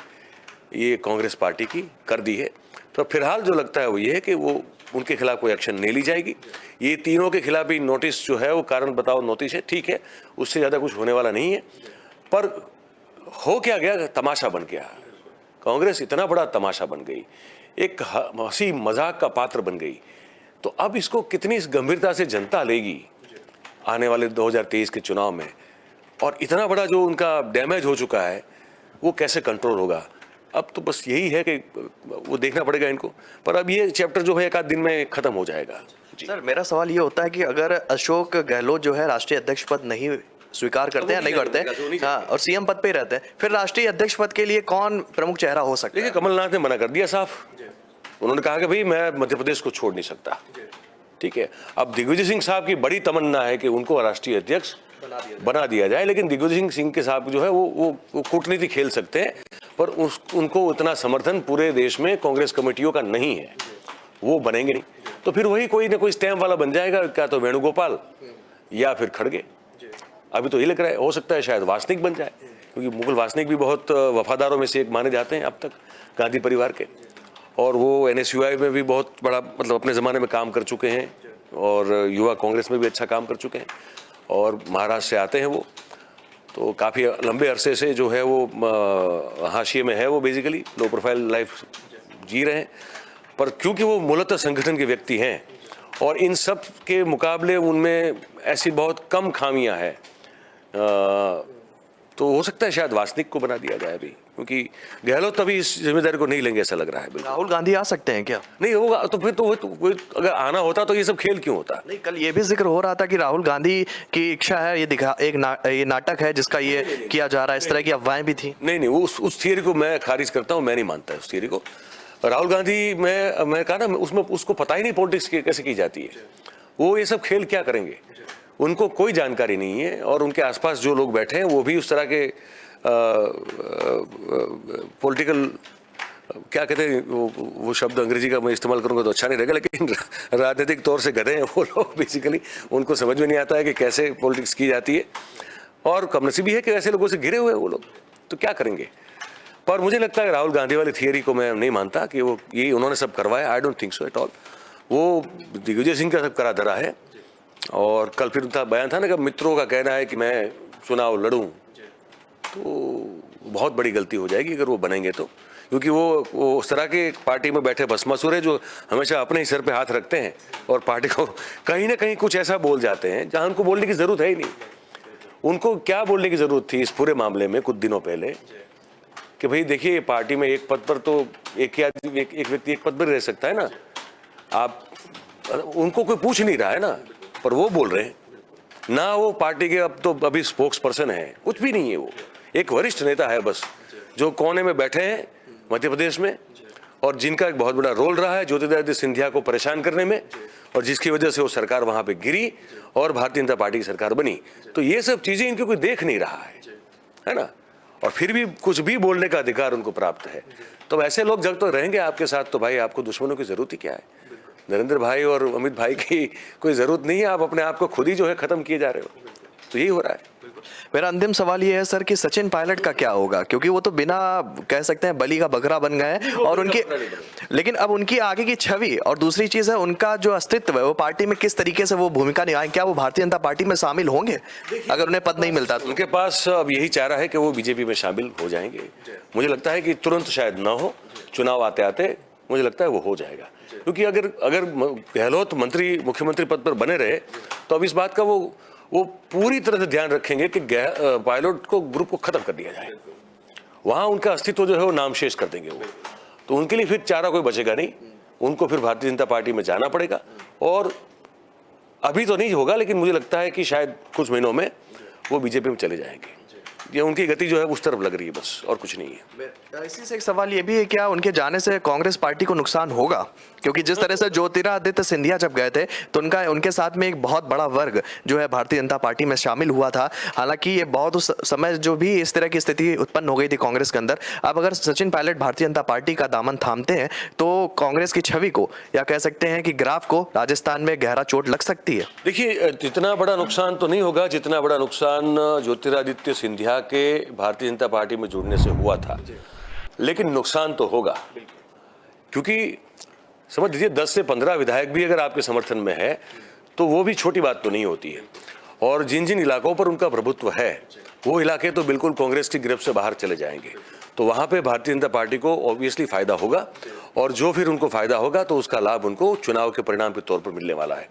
ये कांग्रेस पार्टी की कर दी है। तो फिलहाल जो लगता है वो ये है कि वो उनके खिलाफ कोई एक्शन नहीं ली जाएगी। ये तीनों के खिलाफ भी नोटिस जो है वो कारण बताओ नोटिस है, ठीक है, उससे ज़्यादा कुछ होने वाला नहीं है। पर हो क्या गया, तमाशा बन गया, कांग्रेस इतना बड़ा तमाशा बन गई, एक हंसी मजाक का पात्र बन गई। तो अब इसको कितनी गंभीरता से जनता लेगी आने वाले 2023 के चुनाव में, और इतना बड़ा जो उनका डैमेज हो चुका है वो कैसे कंट्रोल होगा। अब तो बस यही है कि वो देखना पड़ेगा इनको, पर अब ये चैप्टर जो है एक आध दिन में खत्म हो जाएगा। सर मेरा सवाल ये होता है कि अगर अशोक गहलोत जो है राष्ट्रीय अध्यक्ष पद नहीं स्वीकार करते हैं, नहीं करते हैं, हाँ, और सीएम पद पे ही रहते हैं, फिर राष्ट्रीय अध्यक्ष पद के लिए कौन प्रमुख चेहरा हो सकता है? देखिए कमलनाथ ने मना कर दिया साफ, उन्होंने कहा कि भाई मैं मध्य प्रदेश को छोड़ नहीं सकता, ठीक है। अब दिग्विजय सिंह साहब की बड़ी तमन्ना है कि उनको राष्ट्रीय अध्यक्ष बना दिया जाए, लेकिन दिग्विजय सिंह के साहब जो है वो कूटनीति खेल सकते हैं, पर उनको उतना समर्थन पूरे देश में कांग्रेस कमेटियों का नहीं है, वो बनेंगे नहीं। तो फिर वही कोई ना कोई स्टैम्प वाला बन जाएगा, क्या तो वेणुगोपाल या फिर खड़गे। अभी तो ये लग रहा है हो सकता है शायद वासनिक बन जाए, क्योंकि मुकुल वासनिक भी बहुत वफादारों में से एक माने जाते हैं अब तक गांधी परिवार के, और वो NSUI में भी बहुत बड़ा मतलब अपने ज़माने में काम कर चुके हैं, और युवा कांग्रेस में भी अच्छा काम कर चुके हैं, और महाराष्ट्र से आते हैं वो, तो काफ़ी लंबे अरसे से जो है वो हाशिए में है, वो बेसिकली लो प्रोफाइल लाइफ जी रहे हैं। पर क्योंकि वो मूलतः संगठन के व्यक्ति हैं, और इन सब के मुकाबले उनमें ऐसी बहुत कम खामियां हैं तो हो सकता है शायद वासनिक को बना दिया जाए अभी, क्योंकि गहलोत अभी इस जिम्मेदारी को नहीं लेंगे ऐसा लग रहा है। बिल्कुल राहुल गांधी आ सकते हैं क्या? नहीं होगा तो फिर तो अगर आना होता तो ये सब खेल क्यों होता? नहीं, कल ये भी जिक्र हो रहा था कि राहुल गांधी की इच्छा है, ये दिखा ये नाटक है जिसका ये किया जा रहा है, इस तरह की अफवाहें भी थी। नहीं, उस थियरी को मैं खारिज करता हूँ, मैं नहीं मानता उस थियरी को। राहुल गांधी मैं कहा ना, उसमें उसको पता ही नहीं पॉलिटिक्स कैसे की जाती है, वो ये सब खेल क्या करेंगे, उनको कोई जानकारी नहीं है। और उनके आसपास जो लोग बैठे हैं वो भी उस तरह के पॉलिटिकल क्या कहते हैं, वो शब्द अंग्रेजी का मैं इस्तेमाल करूंगा तो अच्छा नहीं रहेगा, लेकिन राजनीतिक तौर से गधे हैं वो लोग बेसिकली। उनको समझ में नहीं आता है कि कैसे पॉलिटिक्स की जाती है, और कमनसीबी है कि ऐसे लोगों से घिरे हुए वो लोग, तो क्या करेंगे। पर मुझे लगता है राहुल गांधी वाली थियरी को मैं नहीं मानता कि वो ये उन्होंने सब करवाया। I don't think so at all. वो दिग्विजय सिंह का सब करा धरा है। और कल फिर उनका बयान था ना कि मित्रों का कहना है कि मैं चुनाव लड़ूं, तो बहुत बड़ी गलती हो जाएगी अगर वो बनेंगे तो, क्योंकि वो उस तरह के पार्टी में बैठे भस्मासुर है जो हमेशा अपने ही सर पे हाथ रखते हैं और पार्टी को कहीं ना कहीं कुछ ऐसा बोल जाते हैं जहां उनको बोलने की जरूरत है ही नहीं। उनको क्या बोलने की जरूरत थी इस पूरे मामले में कुछ दिनों पहले कि भाई देखिए पार्टी में एक पद पर तो एक व्यक्ति एक पद पर रह सकता है ना, आप उनको कोई पूछ नहीं रहा है ना, पर वो बोल रहे हैं ना। वो पार्टी के अब तो अभी स्पोक्स पर्सन है, कुछ भी नहीं है, वो एक वरिष्ठ नेता है बस, जो कोने में बैठे हैं मध्य प्रदेश में, और जिनका एक बहुत बड़ा रोल रहा है ज्योतिरादित्य सिंधिया को परेशान करने में, और जिसकी वजह से वो सरकार वहां पे गिरी और भारतीय जनता पार्टी की सरकार बनी। तो ये सब चीजें इनकी कोई देख नहीं रहा है ना, और फिर भी कुछ भी बोलने का अधिकार उनको प्राप्त है। तो ऐसे लोग जब तो रहेंगे आपके साथ तो भाई आपको दुश्मनों की जरूरत ही क्या है। नरेंद्र भाई और अमित भाई की कोई जरूरत नहीं है, आप अपने आप को खुद ही जो है खत्म किए जा रहे हो, तो यही हो रहा है। मेरा अंतिम सवाल ये है सर कि सचिन पायलट का क्या होगा, क्योंकि वो तो बिना कह सकते हैं बलि का बकरा बन गए हैं, और उनकी लेकिन अब उनकी आगे की छवि और दूसरी चीज है उनका जो अस्तित्व है वो पार्टी में किस तरीके से वो भूमिका निभाएंगे, क्या वो भारतीय जनता पार्टी में शामिल होंगे अगर उन्हें पद नहीं मिलता तो? उनके पास अब यही चारा है कि वो बीजेपी में शामिल हो जाएंगे। मुझे लगता है कि तुरंत शायद ना हो, चुनाव आते आते मुझे लगता है वो हो जाएगा, क्योंकि अगर गहलोत मुख्यमंत्री पद पर बने रहे तो अब इस बात का वो पूरी तरह से ध्यान रखेंगे कि पायलट को ग्रुप को खत्म कर दिया जाए, वहां उनका अस्तित्व जो है वो नामशेष कर देंगे वो, तो उनके लिए फिर चारा कोई बचेगा नहीं, उनको फिर भारतीय जनता पार्टी में जाना पड़ेगा। और अभी तो नहीं होगा, लेकिन मुझे लगता है कि शायद कुछ महीनों में वो बीजेपी में चले जाएंगे। ये उनकी गति जो है उस तरफ लग रही है बस, और कुछ नहीं है। इसी से एक सवाल ये भी है, क्या उनके जाने से कांग्रेस पार्टी को नुकसान होगा, क्योंकि जिस तरह से ज्योतिरादित्य सिंधिया जब गए थे तो उनके साथ में एक बहुत बड़ा वर्ग जो है भारतीय जनता पार्टी में शामिल हुआ था। हालांकि ये बहुत उस समय जो भी इस तरह की स्थिति उत्पन्न हो गई थी कांग्रेस के अंदर, अब अगर सचिन पायलट भारतीय जनता पार्टी का दामन थामते हैं तो कांग्रेस की छवि को या कह सकते हैं कि ग्राफ को राजस्थान में गहरा चोट लग सकती है। देखिए इतना बड़ा नुकसान तो नहीं होगा जितना बड़ा नुकसान ज्योतिरादित्य सिंधिया के भारतीय जनता पार्टी में जुड़ने से हुआ था, लेकिन नुकसान तो होगा, क्योंकि समझ लीजिए 10 से 15 विधायक भी अगर आपके समर्थन में है तो वो भी छोटी बात तो नहीं होती है। और जिन जिन इलाकों पर उनका प्रभुत्व है वो इलाके तो बिल्कुल कांग्रेस की गिरफ्त से बाहर चले जाएंगे, तो वहां पे भारतीय जनता पार्टी को ऑब्वियसली फायदा होगा, और जो फिर उनको फायदा होगा तो उसका लाभ उनको चुनाव के परिणाम के तौर पर मिलने वाला है।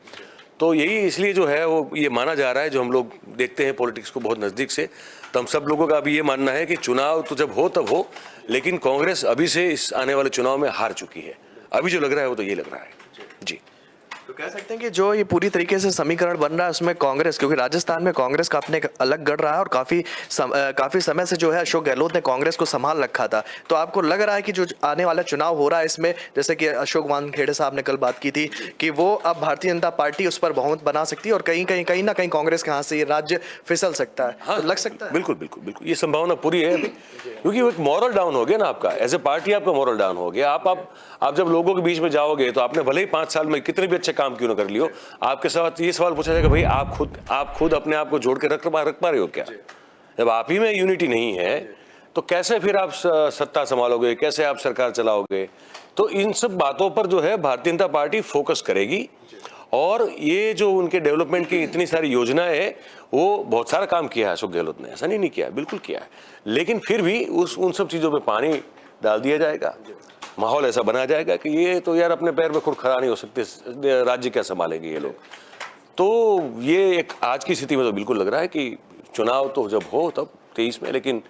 तो यही इसलिए जो है वो ये माना जा रहा है, जो हम लोग देखते हैं पॉलिटिक्स को बहुत नज़दीक से, तो हम सब लोगों का अभी ये मानना है कि चुनाव तो जब हो तब हो, लेकिन कांग्रेस अभी से इस आने वाले चुनाव में हार चुकी है। अभी जो लग रहा है वो तो ये लग रहा है जी। तो कह सकते हैं कि जो ये पूरी तरीके से समीकरण बन रहा है उसमें कांग्रेस, क्योंकि राजस्थान में कांग्रेस का अपने अलग गढ़ रहा है और काफी समय से जो है अशोक गहलोत ने कांग्रेस को संभाल रखा था, तो आपको लग रहा है कि जो आने वाला चुनाव हो रहा है इसमें, जैसे कि अशोक वानखेड़े साहब ने कल बात की थी कि वो अब भारतीय जनता पार्टी उस पर बहुमत बना सकती है और कहीं ना कहीं कांग्रेस के हाथ से ये राज्य फिसल सकता है? हाँ, तो लग सकता है। बिल्कुल बिल्कुल बिल्कुल ये संभावना पूरी है अभी, क्योंकि वो एक मॉरल डाउन हो गया ना आपका, एज ए पार्टी आपका मॉरल डाउन हो गया। आप जब लोगों के बीच में जाओगे तो आपने भले ही 5 साल में कितने भी अच्छे काम क्यों ना कर लियो, आपके साथ ये सवाल पूछा जाएगा भाई आप खुद अपने आप को जोड़ के रख पा रहे हो क्या? जब आप ही में यूनिटी नहीं है तो कैसे फिर आप सत्ता संभालोगे, कैसे आप सरकार चलाओगे? तो इन सब बातों पर जो है भारतीय जनता पार्टी फोकस करेगी, और ये जो उनके डेवलपमेंट की इतनी सारी योजनाएं है, वो बहुत सारा काम किया है अशोक गहलोत ने, ऐसा नहीं किया, बिल्कुल किया है, लेकिन फिर भी उन सब चीजों में पानी डाल दिया जाएगा, माहौल ऐसा बना जाएगा कि ये तो यार अपने पैर में खुद खड़ा नहीं हो सकते, राज्य क्या संभालेंगे ये लोग। तो ये एक आज की स्थिति में तो बिल्कुल लग रहा है कि चुनाव तो जब हो तब 23 में, लेकिन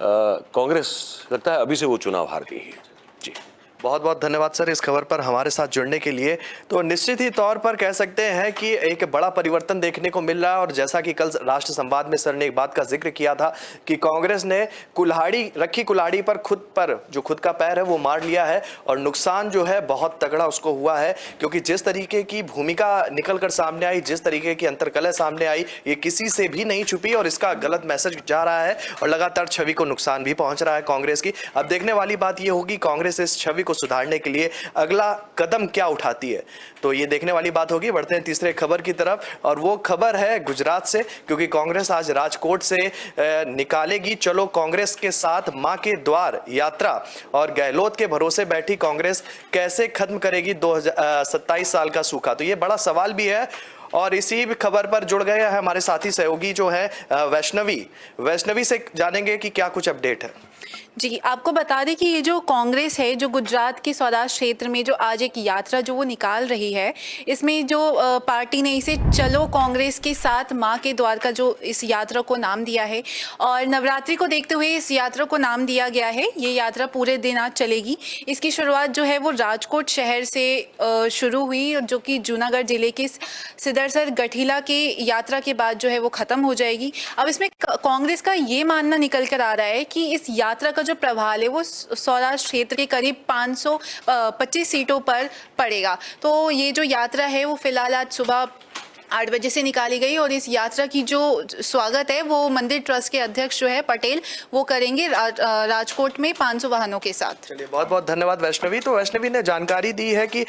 कांग्रेस लगता है अभी से वो चुनाव हार गई है। जी, बहुत बहुत धन्यवाद सर इस खबर पर हमारे साथ जुड़ने के लिए। तो निश्चित ही तौर पर कह सकते हैं कि एक बड़ा परिवर्तन देखने को मिल रहा है, और जैसा कि कल राष्ट्र संवाद में सर ने एक बात का जिक्र किया था कि कांग्रेस ने कुल्हाड़ी पर जो खुद का पैर है वो मार लिया है, और नुकसान जो है बहुत तगड़ा उसको हुआ है, क्योंकि जिस तरीके की भूमिका निकल कर सामने आई, जिस तरीके की अंतर्कलह सामने आई, ये किसी से भी नहीं छुपी और इसका गलत मैसेज जा रहा है और लगातार छवि को नुकसान भी पहुंच रहा है कांग्रेस की। अब देखने वाली बात ये होगी कांग्रेस इस छवि को सुधारने के लिए अगला कदम क्या उठाती है, तो ये देखने वाली बात होगी। बढ़ते हैं तीसरे खबर की तरफ, और वो खबर है गुजरात से, क्योंकि कांग्रेस आज राजकोट से निकालेगी चलो कांग्रेस के साथ मां के द्वार यात्रा, और गहलोत के भरोसे बैठी कांग्रेस कैसे खत्म करेगी 27 साल का सूखा, तो ये बड़ा सवाल भी है। और इसी खबर पर जुड़ गए हैं हमारे साथी सहयोगी जो है वैष्णवी से जानेंगे कि क्या कुछ अपडेट है। जी, आपको बता दें कि ये जो कांग्रेस है जो गुजरात के स्वराज क्षेत्र में जो आज एक यात्रा जो वो निकाल रही है, इसमें जो पार्टी ने इसे चलो कांग्रेस के साथ मां के द्वार का जो इस यात्रा को नाम दिया है, और नवरात्रि को देखते हुए इस यात्रा को नाम दिया गया है। ये यात्रा पूरे दिन आज चलेगी। इसकी शुरुआत जो है वो राजकोट शहर से शुरू हुई, जो कि जूनागढ़ जिले के सिदरसर गठीला के यात्रा के बाद जो है वो खत्म हो जाएगी। अब इसमें कांग्रेस का ये मानना निकल कर आ रहा है कि इस यात्रा का जो प्रभाव है वो सौराष्ट्र क्षेत्र के करीब 525 सीटों पर पड़ेगा। तो ये जो यात्रा है वो फिलहाल आज सुबह 8 बजे से निकाली गई, और इस यात्रा की जो स्वागत है वो मंदिर ट्रस्ट के अध्यक्ष जो है पटेल वो करेंगे राजकोट में 500 वाहनों के साथ। चलिए, बहुत बहुत धन्यवाद वैष्णवी। तो वैष्णवी ने जानकारी दी है कि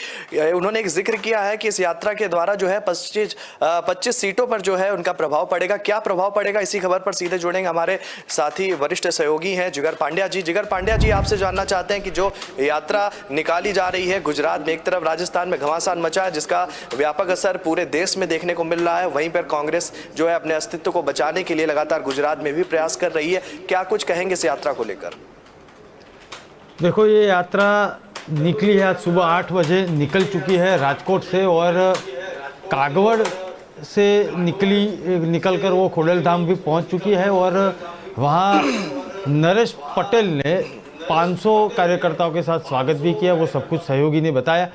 उन्होंने एक जिक्र किया है कि इस यात्रा के द्वारा जो है 25 सीटों पर जो है उनका प्रभाव पड़ेगा। क्या प्रभाव पड़ेगा, इसी खबर पर सीधे जुड़ेंगे हमारे साथी वरिष्ठ सहयोगी हैं जिगर पांड्या जी। जिगर पांड्या जी, आपसे जानना चाहते हैं कि जो यात्रा निकाली जा रही है गुजरात में, एक तरफ राजस्थान में घमासान मचा है जिसका व्यापक असर पूरे देश में देखने को मिल रहा है, वहीं पर कांग्रेस जो है अपने अस्तित्व को बचाने के लिए लगातार गुजरात में भी प्रयास कर रही है, क्या कुछ कहेंगे इस यात्रा को लेकर? देखो, ये यात्रा निकली है आज सुबह 8 बजे निकल चुकी है राजकोट से, और कागवड़ से निकल कर वो खोडलधाम भी पहुंच चुकी है, और वहाँ नरेश पटेल ने 500 कार्यकर्ताओं के साथ स्वागत भी किया। वो सब कुछ सहयोगी ने बताया।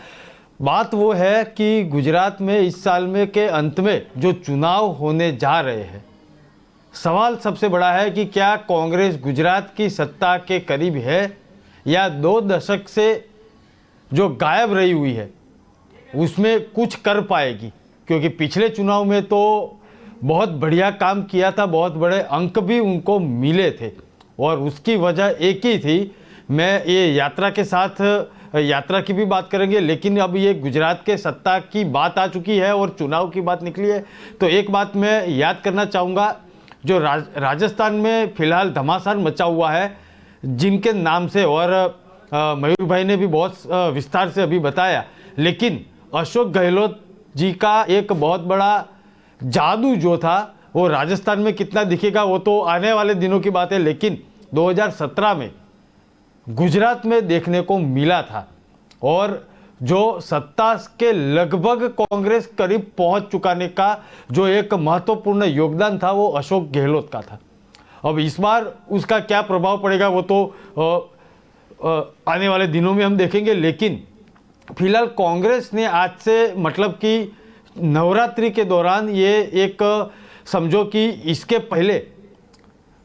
बात वो है कि गुजरात में इस साल में के अंत में जो चुनाव होने जा रहे हैं, सवाल सबसे बड़ा है कि क्या कांग्रेस गुजरात की सत्ता के करीब है, या 2 दशक से जो गायब रही हुई है उसमें कुछ कर पाएगी। क्योंकि पिछले चुनाव में तो बहुत बढ़िया काम किया था, बहुत बड़े अंक भी उनको मिले थे, और उसकी वजह एक ही थी। मैं ये यात्रा के साथ यात्रा की भी बात करेंगे, लेकिन अब ये गुजरात के सत्ता की बात आ चुकी है और चुनाव की बात निकली है। तो एक बात मैं याद करना चाहूँगा, जो राजस्थान में फिलहाल घमासान मचा हुआ है जिनके नाम से, और मयूर भाई ने भी बहुत विस्तार से अभी बताया, लेकिन अशोक गहलोत जी का एक बहुत बड़ा जादू जो था वो राजस्थान में कितना दिखेगा वो तो आने वाले दिनों की बात है। लेकिन 2017 में गुजरात में देखने को मिला था, और जो सत्ता के लगभग कांग्रेस करीब पहुंच चुकाने का जो एक महत्वपूर्ण योगदान था वो अशोक गहलोत का था। अब इस बार उसका क्या प्रभाव पड़ेगा वो तो आने वाले दिनों में हम देखेंगे। लेकिन फिलहाल कांग्रेस ने आज से, मतलब कि नवरात्रि के दौरान, ये एक समझो कि इसके पहले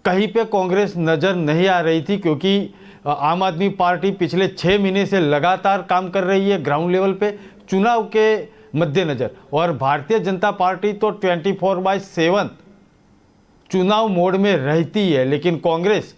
कहीं पे कांग्रेस नज़र नहीं आ रही थी, क्योंकि आम आदमी पार्टी पिछले 6 महीने से लगातार काम कर रही है ग्राउंड लेवल पे चुनाव के मद्देनज़र, और भारतीय जनता पार्टी तो 24/7 चुनाव मोड में रहती है। लेकिन कांग्रेस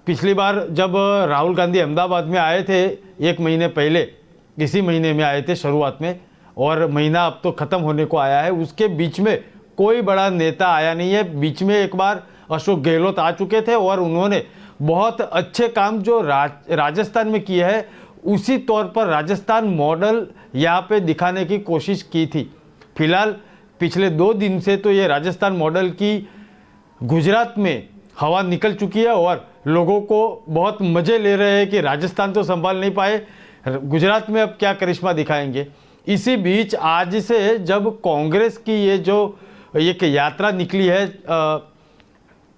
पिछली बार जब राहुल गांधी अहमदाबाद में आए थे 1 महीने पहले, इसी महीने में आए थे शुरुआत में, और महीना अब तो ख़त्म होने को आया है, उसके बीच में कोई बड़ा नेता आया नहीं है। बीच में एक बार अशोक गहलोत आ चुके थे और उन्होंने बहुत अच्छे काम जो राजस्थान में किए हैं उसी तौर पर राजस्थान मॉडल यहाँ पे दिखाने की कोशिश की थी। फिलहाल पिछले 2 दिन से तो ये राजस्थान मॉडल की गुजरात में हवा निकल चुकी है, और लोगों को बहुत मज़े ले रहे हैं कि राजस्थान तो संभाल नहीं पाए, गुजरात में अब क्या करिश्मा दिखाएंगे। इसी बीच आज से जब कांग्रेस की ये जो एक यात्रा निकली है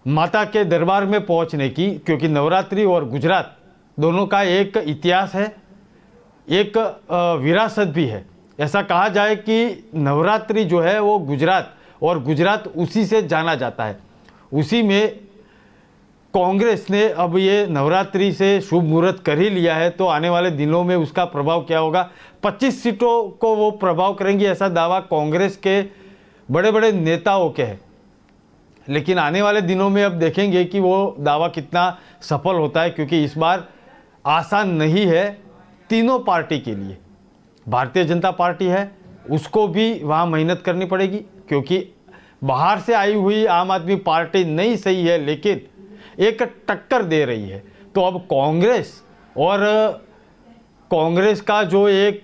माता के दरबार में पहुंचने की, क्योंकि नवरात्रि और गुजरात दोनों का एक इतिहास है, एक विरासत भी है। ऐसा कहा जाए कि नवरात्रि जो है वो गुजरात, और गुजरात उसी से जाना जाता है। उसी में कांग्रेस ने अब ये नवरात्रि से शुभ मुहूर्त कर ही लिया है, तो आने वाले दिनों में उसका प्रभाव क्या होगा, 25 सीटों को वो प्रभाव करेंगी, ऐसा दावा कांग्रेस के बड़े बड़े नेताओं के है। लेकिन आने वाले दिनों में अब देखेंगे कि वो दावा कितना सफल होता है, क्योंकि इस बार आसान नहीं है तीनों पार्टी के लिए। भारतीय जनता पार्टी है, उसको भी वहाँ मेहनत करनी पड़ेगी, क्योंकि बाहर से आई हुई आम आदमी पार्टी नहीं सही है, लेकिन एक टक्कर दे रही है। तो अब कांग्रेस का जो एक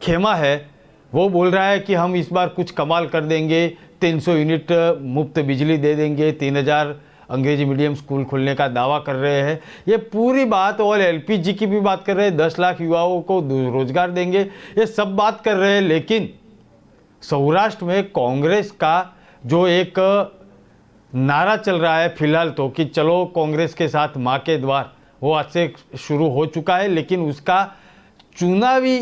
खेमा है वो बोल रहा है कि हम इस बार कुछ कमाल कर देंगे, 300 यूनिट मुफ्त बिजली दे देंगे, 3000 अंग्रेजी मीडियम स्कूल खोलने का दावा कर रहे हैं। ये पूरी बात, और एलपीजी की भी बात कर रहे हैं, 10 लाख युवाओं को रोजगार देंगे, ये सब बात कर रहे हैं। लेकिन सौराष्ट्र में कांग्रेस का जो एक नारा चल रहा है फिलहाल तो, कि चलो कांग्रेस के साथ माँ के द्वार, वो आज से शुरू हो चुका है। लेकिन उसका चुनावी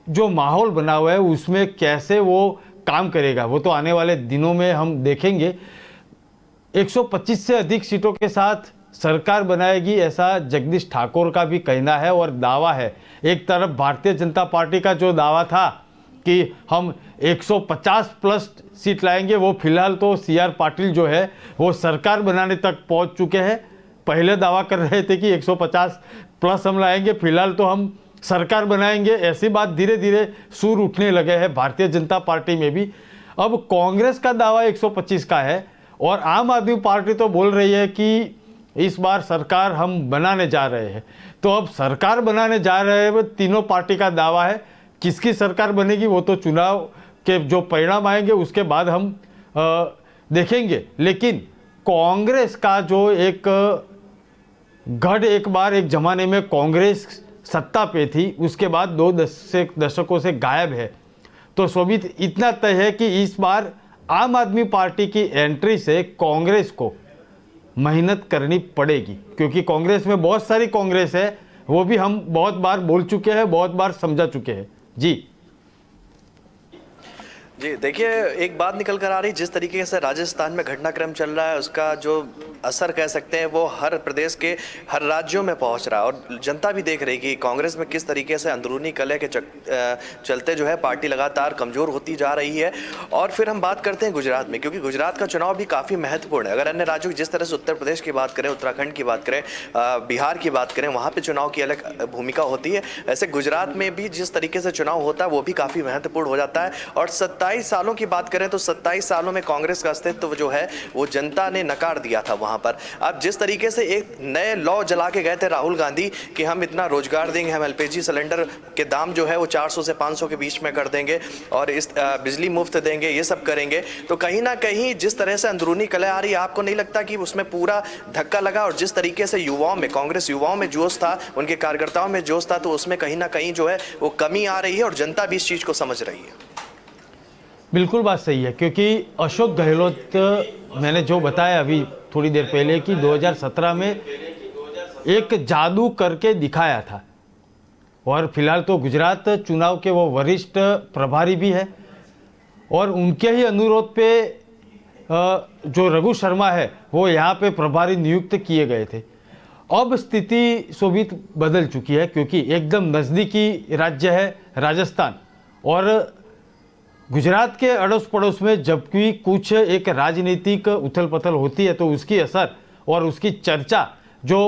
जो माहौल बना हुआ है उसमें कैसे वो काम करेगा वो तो आने वाले दिनों में हम देखेंगे। 125 से अधिक सीटों के साथ सरकार बनाएगी, ऐसा जगदीश ठाकुर का भी कहना है और दावा है। एक तरफ भारतीय जनता पार्टी का जो दावा था कि हम 150 प्लस सीट लाएंगे, वो फिलहाल तो CR पाटिल जो है वो सरकार बनाने तक पहुंच चुके हैं। पहले दावा कर रहे थे कि 150 प्लस हम लाएंगे, फिलहाल तो हम सरकार बनाएंगे। ऐसी बात धीरे धीरे सुर उठने लगे हैं भारतीय जनता पार्टी में भी। अब कांग्रेस का दावा 125 का है और आम आदमी पार्टी तो बोल रही है कि इस बार सरकार हम बनाने जा रहे हैं। तो अब सरकार बनाने जा रहे हैं, तीनों पार्टी का दावा है। किसकी सरकार बनेगी वो तो चुनाव के जो परिणाम आएंगे उसके बाद हम देखेंगे। लेकिन कांग्रेस का जो एक गढ़, एक बार एक जमाने में कांग्रेस सत्ता पे थी, उसके बाद 2 दशकों से गायब है। तो शोभित इतना तय है कि इस बार आम आदमी पार्टी की एंट्री से कांग्रेस को मेहनत करनी पड़ेगी, क्योंकि कांग्रेस में बहुत सारी कांग्रेस है, वो भी हम बहुत बार बोल चुके हैं, बहुत बार समझा चुके हैं। जी देखिए, एक बात निकल कर आ रही, जिस तरीके से राजस्थान में घटनाक्रम चल रहा है उसका जो असर कह सकते हैं वो हर प्रदेश के हर राज्यों में पहुंच रहा है। और जनता भी देख रही कि कांग्रेस में किस तरीके से अंदरूनी कलह के चलते जो है पार्टी लगातार कमज़ोर होती जा रही है। और फिर हम बात करते हैं गुजरात में, क्योंकि गुजरात का चुनाव भी काफ़ी महत्वपूर्ण है। अगर अन्य राज्यों की जिस तरह से उत्तर प्रदेश की बात करें, उत्तराखंड की बात करें, बिहार की बात करें, वहाँ पर चुनाव की अलग भूमिका होती है, ऐसे गुजरात में भी जिस तरीके से चुनाव होता है वो भी काफ़ी महत्वपूर्ण हो जाता है। और 27 सालों की बात करें तो 27 सालों में कांग्रेस का अस्तित्व जो है वो जनता ने नकार दिया था वहां पर। अब जिस तरीके से एक नए लॉ जला के गए थे राहुल गांधी कि हम इतना रोजगार देंगे, हम एलपीजी सिलेंडर के दाम जो है वो 400 से 500 के बीच में कर देंगे और इस बिजली मुफ्त देंगे, ये सब करेंगे, तो कहीं ना कहीं जिस तरह से अंदरूनी कलह आ रही है, आपको नहीं लगता कि उसमें पूरा धक्का लगा? और जिस तरीके से युवाओं में, कांग्रेस युवाओं में जोश था, उनके कार्यकर्ताओं में जोश था, तो उसमें कहीं ना कहीं जो है वो कमी आ रही है और जनता भी इस चीज को समझ रही है। बिल्कुल बात सही है, क्योंकि अशोक गहलोत, मैंने जो बताया अभी थोड़ी देर पहले कि 2017 में एक जादू करके दिखाया था। और फिलहाल तो गुजरात चुनाव के वो वरिष्ठ प्रभारी भी है और उनके ही अनुरोध पे जो रघु शर्मा है वो यहाँ पे प्रभारी नियुक्त किए गए थे। अब स्थिति शोभित बदल चुकी है, क्योंकि एकदम नज़दीकी राज्य है राजस्थान और गुजरात के अड़ोस पड़ोस में जबकि कुछ एक राजनीतिक उथल पुथल होती है तो उसकी असर और उसकी चर्चा जो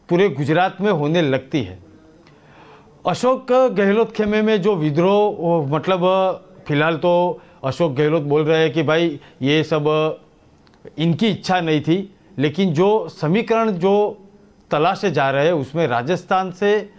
पूरे गुजरात में होने लगती है। अशोक गहलोत खेमे में जो विद्रोह, मतलब फिलहाल तो अशोक गहलोत बोल रहे हैं कि भाई ये सब इनकी इच्छा नहीं थी, लेकिन जो समीकरण जो तलाशे जा रहे हैं उसमें राजस्थान से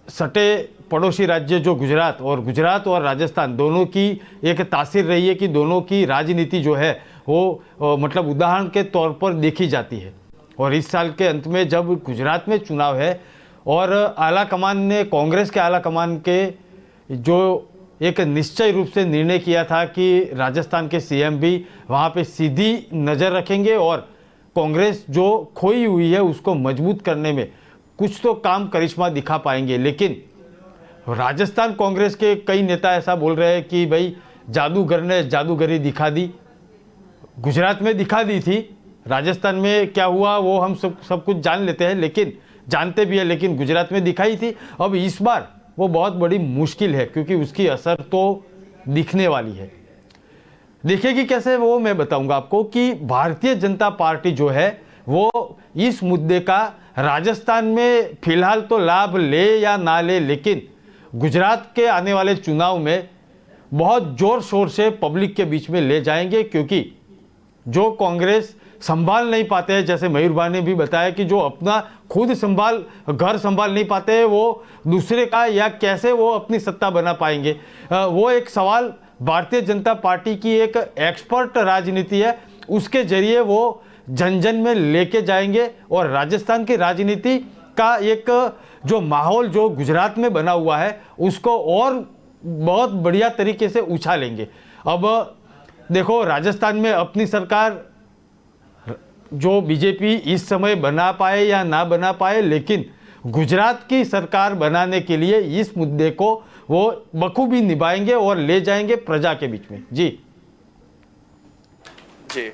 सटे पड़ोसी राज्य जो गुजरात और राजस्थान दोनों की एक तासीर रही है कि दोनों की राजनीति जो है वो मतलब उदाहरण के तौर पर देखी जाती है। और इस साल के अंत में जब गुजरात में चुनाव है और आला कमान ने, कांग्रेस के आला कमान के जो एक निश्चय रूप से निर्णय किया था कि राजस्थान के सीएम भी वहाँ पे सीधी नज़र रखेंगे और कांग्रेस जो खोई हुई है उसको मजबूत करने में कुछ तो काम करिश्मा दिखा पाएंगे। लेकिन राजस्थान कांग्रेस के कई नेता ऐसा बोल रहे हैं कि भाई जादूगर ने जादूगरी दिखा दी, गुजरात में दिखा दी थी, राजस्थान में क्या हुआ वो हम सब कुछ जान लेते हैं, लेकिन जानते भी है, लेकिन गुजरात में दिखाई थी। अब इस बार वो बहुत बड़ी मुश्किल है क्योंकि उसकी असर तो दिखने वाली है। दिखेगी कैसे वो मैं बताऊंगा आपको कि भारतीय जनता पार्टी जो है वो इस मुद्दे का राजस्थान में फिलहाल तो लाभ ले या ना ले, लेकिन गुजरात के आने वाले चुनाव में बहुत जोर शोर से पब्लिक के बीच में ले जाएंगे। क्योंकि जो कांग्रेस संभाल नहीं पाते हैं, जैसे मयूर भाई ने भी बताया कि जो अपना खुद घर संभाल नहीं पाते हैं वो दूसरे का या कैसे वो अपनी सत्ता बना पाएंगे। वो एक सवाल भारतीय जनता पार्टी की एक एक्सपर्ट राजनीति है, उसके जरिए वो जन जन में लेके जाएंगे और राजस्थान की राजनीति का एक जो माहौल जो गुजरात में बना हुआ है उसको और बहुत बढ़िया तरीके से उछालेंगे। अब देखो राजस्थान में अपनी सरकार जो बीजेपी इस समय बना पाए या ना बना पाए, लेकिन गुजरात की सरकार बनाने के लिए इस मुद्दे को वो बखूबी निभाएंगे और ले जाएंगे प्रजा के बीच में। जी जी,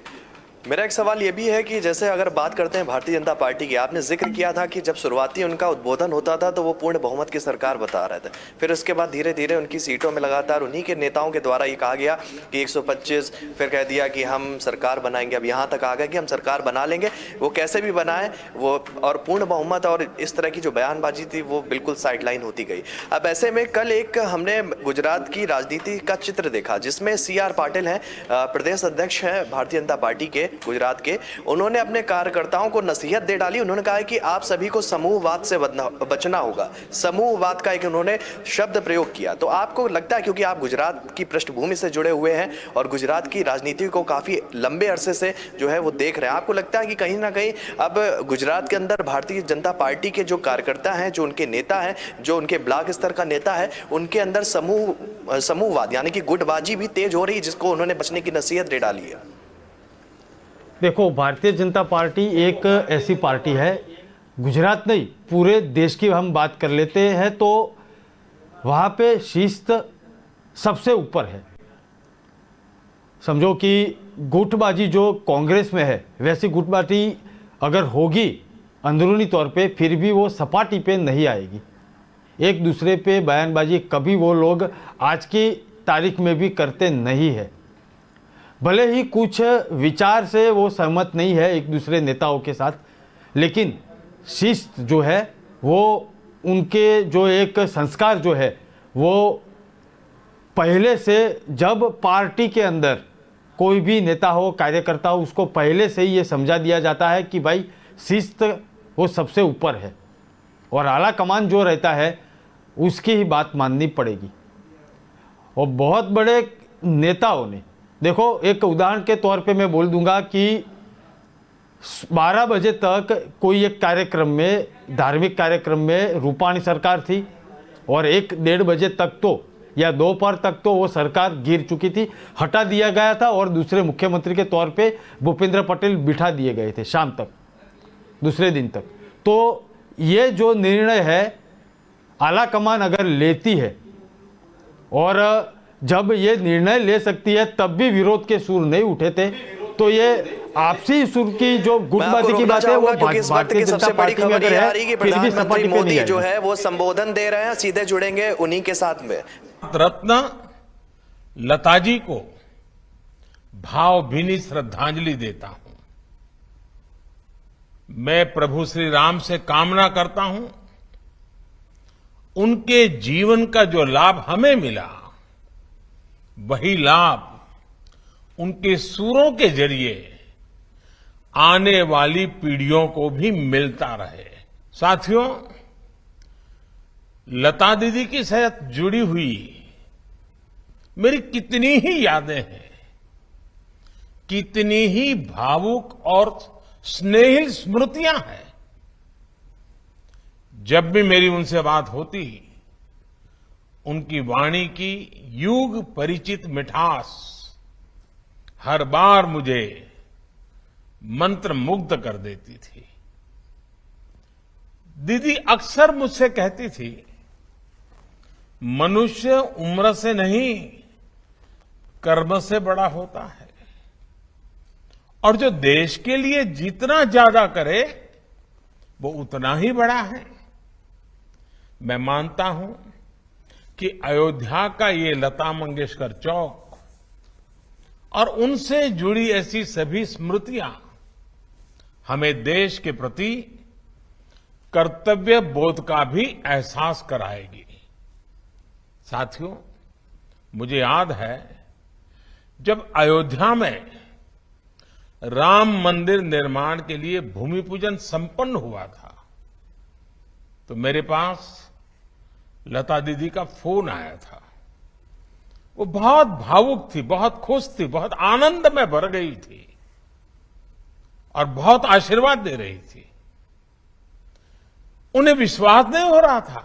मेरा एक सवाल ये भी है कि जैसे अगर बात करते हैं भारतीय जनता पार्टी की, आपने जिक्र किया था कि जब शुरुआती उनका उद्बोधन होता था तो वो पूर्ण बहुमत की सरकार बता रहे थे, फिर उसके बाद धीरे धीरे उनकी सीटों में लगातार उन्हीं के नेताओं के द्वारा ये कहा गया कि 125, फिर कह दिया कि हम सरकार बनाएंगे, अब यहाँ तक आ गए कि हम सरकार बना लेंगे, वो कैसे भी बनाए वो, और पूर्ण बहुमत और इस तरह की जो बयानबाजी थी वो बिल्कुल साइडलाइन होती गई। अब ऐसे में कल एक हमने गुजरात की राजनीति का चित्र देखा जिसमें CR पाटिल हैं, प्रदेश अध्यक्ष हैं भारतीय जनता पार्टी के गुजरात के, उन्होंने अपने कार्यकर्ताओं को नसीहत दे डाली। उन्होंने कहा कि आप सभी को समूहवाद से बचना होगा, समूहवाद का एक उन्होंने शब्द प्रयोग किया। तो आपको लगता है, क्योंकि आप गुजरात की पृष्ठभूमि से जुड़े हुए हैं और गुजरात की राजनीति को काफी लंबे अरसे से जो है वो देख रहे हैं, आपको लगता है कि कहीं ना कहीं अब गुजरात के अंदर भारतीय जनता पार्टी के जो कार्यकर्ता हैं, जो उनके नेता हैं, जो उनके ब्लॉक स्तर का नेता है, उनके अंदर समूहवाद यानी कि गुटबाजी भी तेज हो रही, जिसको उन्होंने बचने की नसीहत दे डाली है? देखो भारतीय जनता पार्टी एक ऐसी पार्टी है, गुजरात नहीं पूरे देश की हम बात कर लेते हैं तो वहाँ पे शिस्त सबसे ऊपर है। समझो कि गुटबाजी जो कांग्रेस में है वैसी गुटबाजी अगर होगी अंदरूनी तौर पे, फिर भी वो सपाटी पे नहीं आएगी। एक दूसरे पे बयानबाजी कभी वो लोग आज की तारीख में भी करते नहीं है। भले ही कुछ विचार से वो सहमत नहीं है एक दूसरे नेताओं के साथ, लेकिन शिस्त जो है वो उनके जो एक संस्कार जो है वो पहले से, जब पार्टी के अंदर कोई भी नेता हो कार्यकर्ता हो उसको पहले से ही ये समझा दिया जाता है कि भाई शिस्त वो सबसे ऊपर है और आला कमान जो रहता है उसकी ही बात माननी पड़ेगी। और बहुत बड़े नेताओं ने, देखो एक उदाहरण के तौर पे मैं बोल दूंगा कि 12 बजे तक कोई एक कार्यक्रम में, धार्मिक कार्यक्रम में रूपाणी सरकार थी और 1-1:30 बजे तक तो या दोपहर तक तो वो सरकार गिर चुकी थी, हटा दिया गया था और दूसरे मुख्यमंत्री के तौर पे भूपेंद्र पटेल बिठा दिए गए थे शाम तक, दूसरे दिन तक। तो ये जो निर्णय है आला कमान अगर लेती है और जब ये निर्णय ले सकती है तब भी विरोध के सुर नहीं उठे थे, तो ये आपसी सुर की जो गुटबाजी की बात है वो भारतीय जनता पार्टी में अगर है फिर भी सपाटी पे नहीं जो है वो संबोधन दे रहे हैं, सीधे जुड़ेंगे उन्हीं के साथ में। रत्न लता जी को भावभीनी श्रद्धांजलि देता हूं। मैं प्रभु श्री राम से कामना करता हूं उनके जीवन का जो लाभ हमें मिला वही लाभ उनके सूरों के जरिए आने वाली पीढ़ियों को भी मिलता रहे। साथियों, लता दीदी की साथ जुड़ी हुई मेरी कितनी ही यादें हैं, कितनी ही भावुक और स्नेहिल स्मृतियां हैं। जब भी मेरी उनसे बात होती उनकी वाणी की युग परिचित मिठास हर बार मुझे मंत्र मुग्ध कर देती थी। दीदी अक्सर मुझसे कहती थी, मनुष्य उम्र से नहीं कर्म से बड़ा होता है और जो देश के लिए जितना ज्यादा करे वो उतना ही बड़ा है। मैं मानता हूं कि अयोध्या का ये लता मंगेशकर चौक और उनसे जुड़ी ऐसी सभी स्मृतियां हमें देश के प्रति कर्तव्य बोध का भी एहसास कराएगी। साथियों, मुझे याद है जब अयोध्या में राम मंदिर निर्माण के लिए भूमि पूजन संपन्न हुआ था तो मेरे पास लता दीदी का फोन आया था। वो बहुत भावुक थी, बहुत खुश थी, बहुत आनंद में भर गई थी और बहुत आशीर्वाद दे रही थी। उन्हें विश्वास नहीं हो रहा था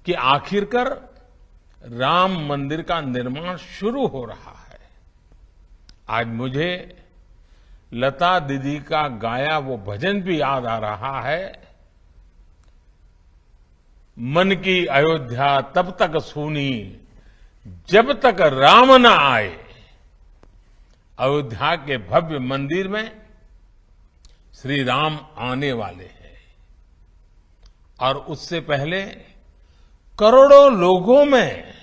कि आखिरकार राम मंदिर का निर्माण शुरू हो रहा है। आज मुझे लता दीदी का गाया वो भजन भी याद आ रहा है, मन की अयोध्या तब तक सूनी जब तक राम न आए। अयोध्या के भव्य मंदिर में श्री राम आने वाले हैं और उससे पहले करोड़ों लोगों में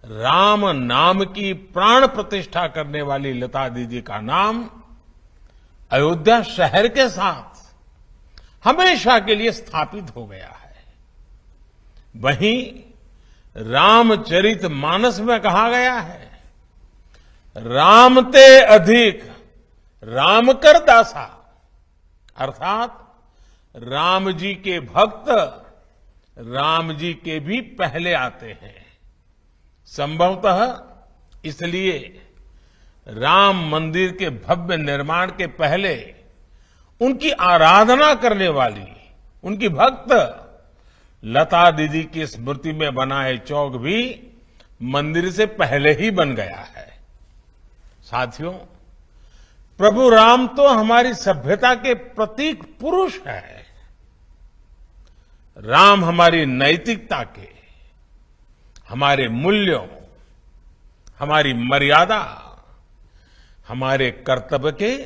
राम नाम की प्राण प्रतिष्ठा करने वाली लता दीदी का नाम अयोध्या शहर के साथ हमेशा के लिए स्थापित हो गया है। वहीं रामचरित मानस में कहा गया है, राम ते अधिक राम कर दासा, अर्थात राम जी के भक्त राम जी के भी पहले आते हैं। संभवतः इसलिए राम मंदिर के भव्य निर्माण के पहले उनकी आराधना करने वाली उनकी भक्त लता दीदी की स्मृति में बनाए चौक भी मंदिर से पहले ही बन गया है। साथियों, प्रभु राम तो हमारी सभ्यता के प्रतीक पुरुष है। राम हमारी नैतिकता के, हमारे मूल्यों, हमारी मर्यादा, हमारे कर्तव्य के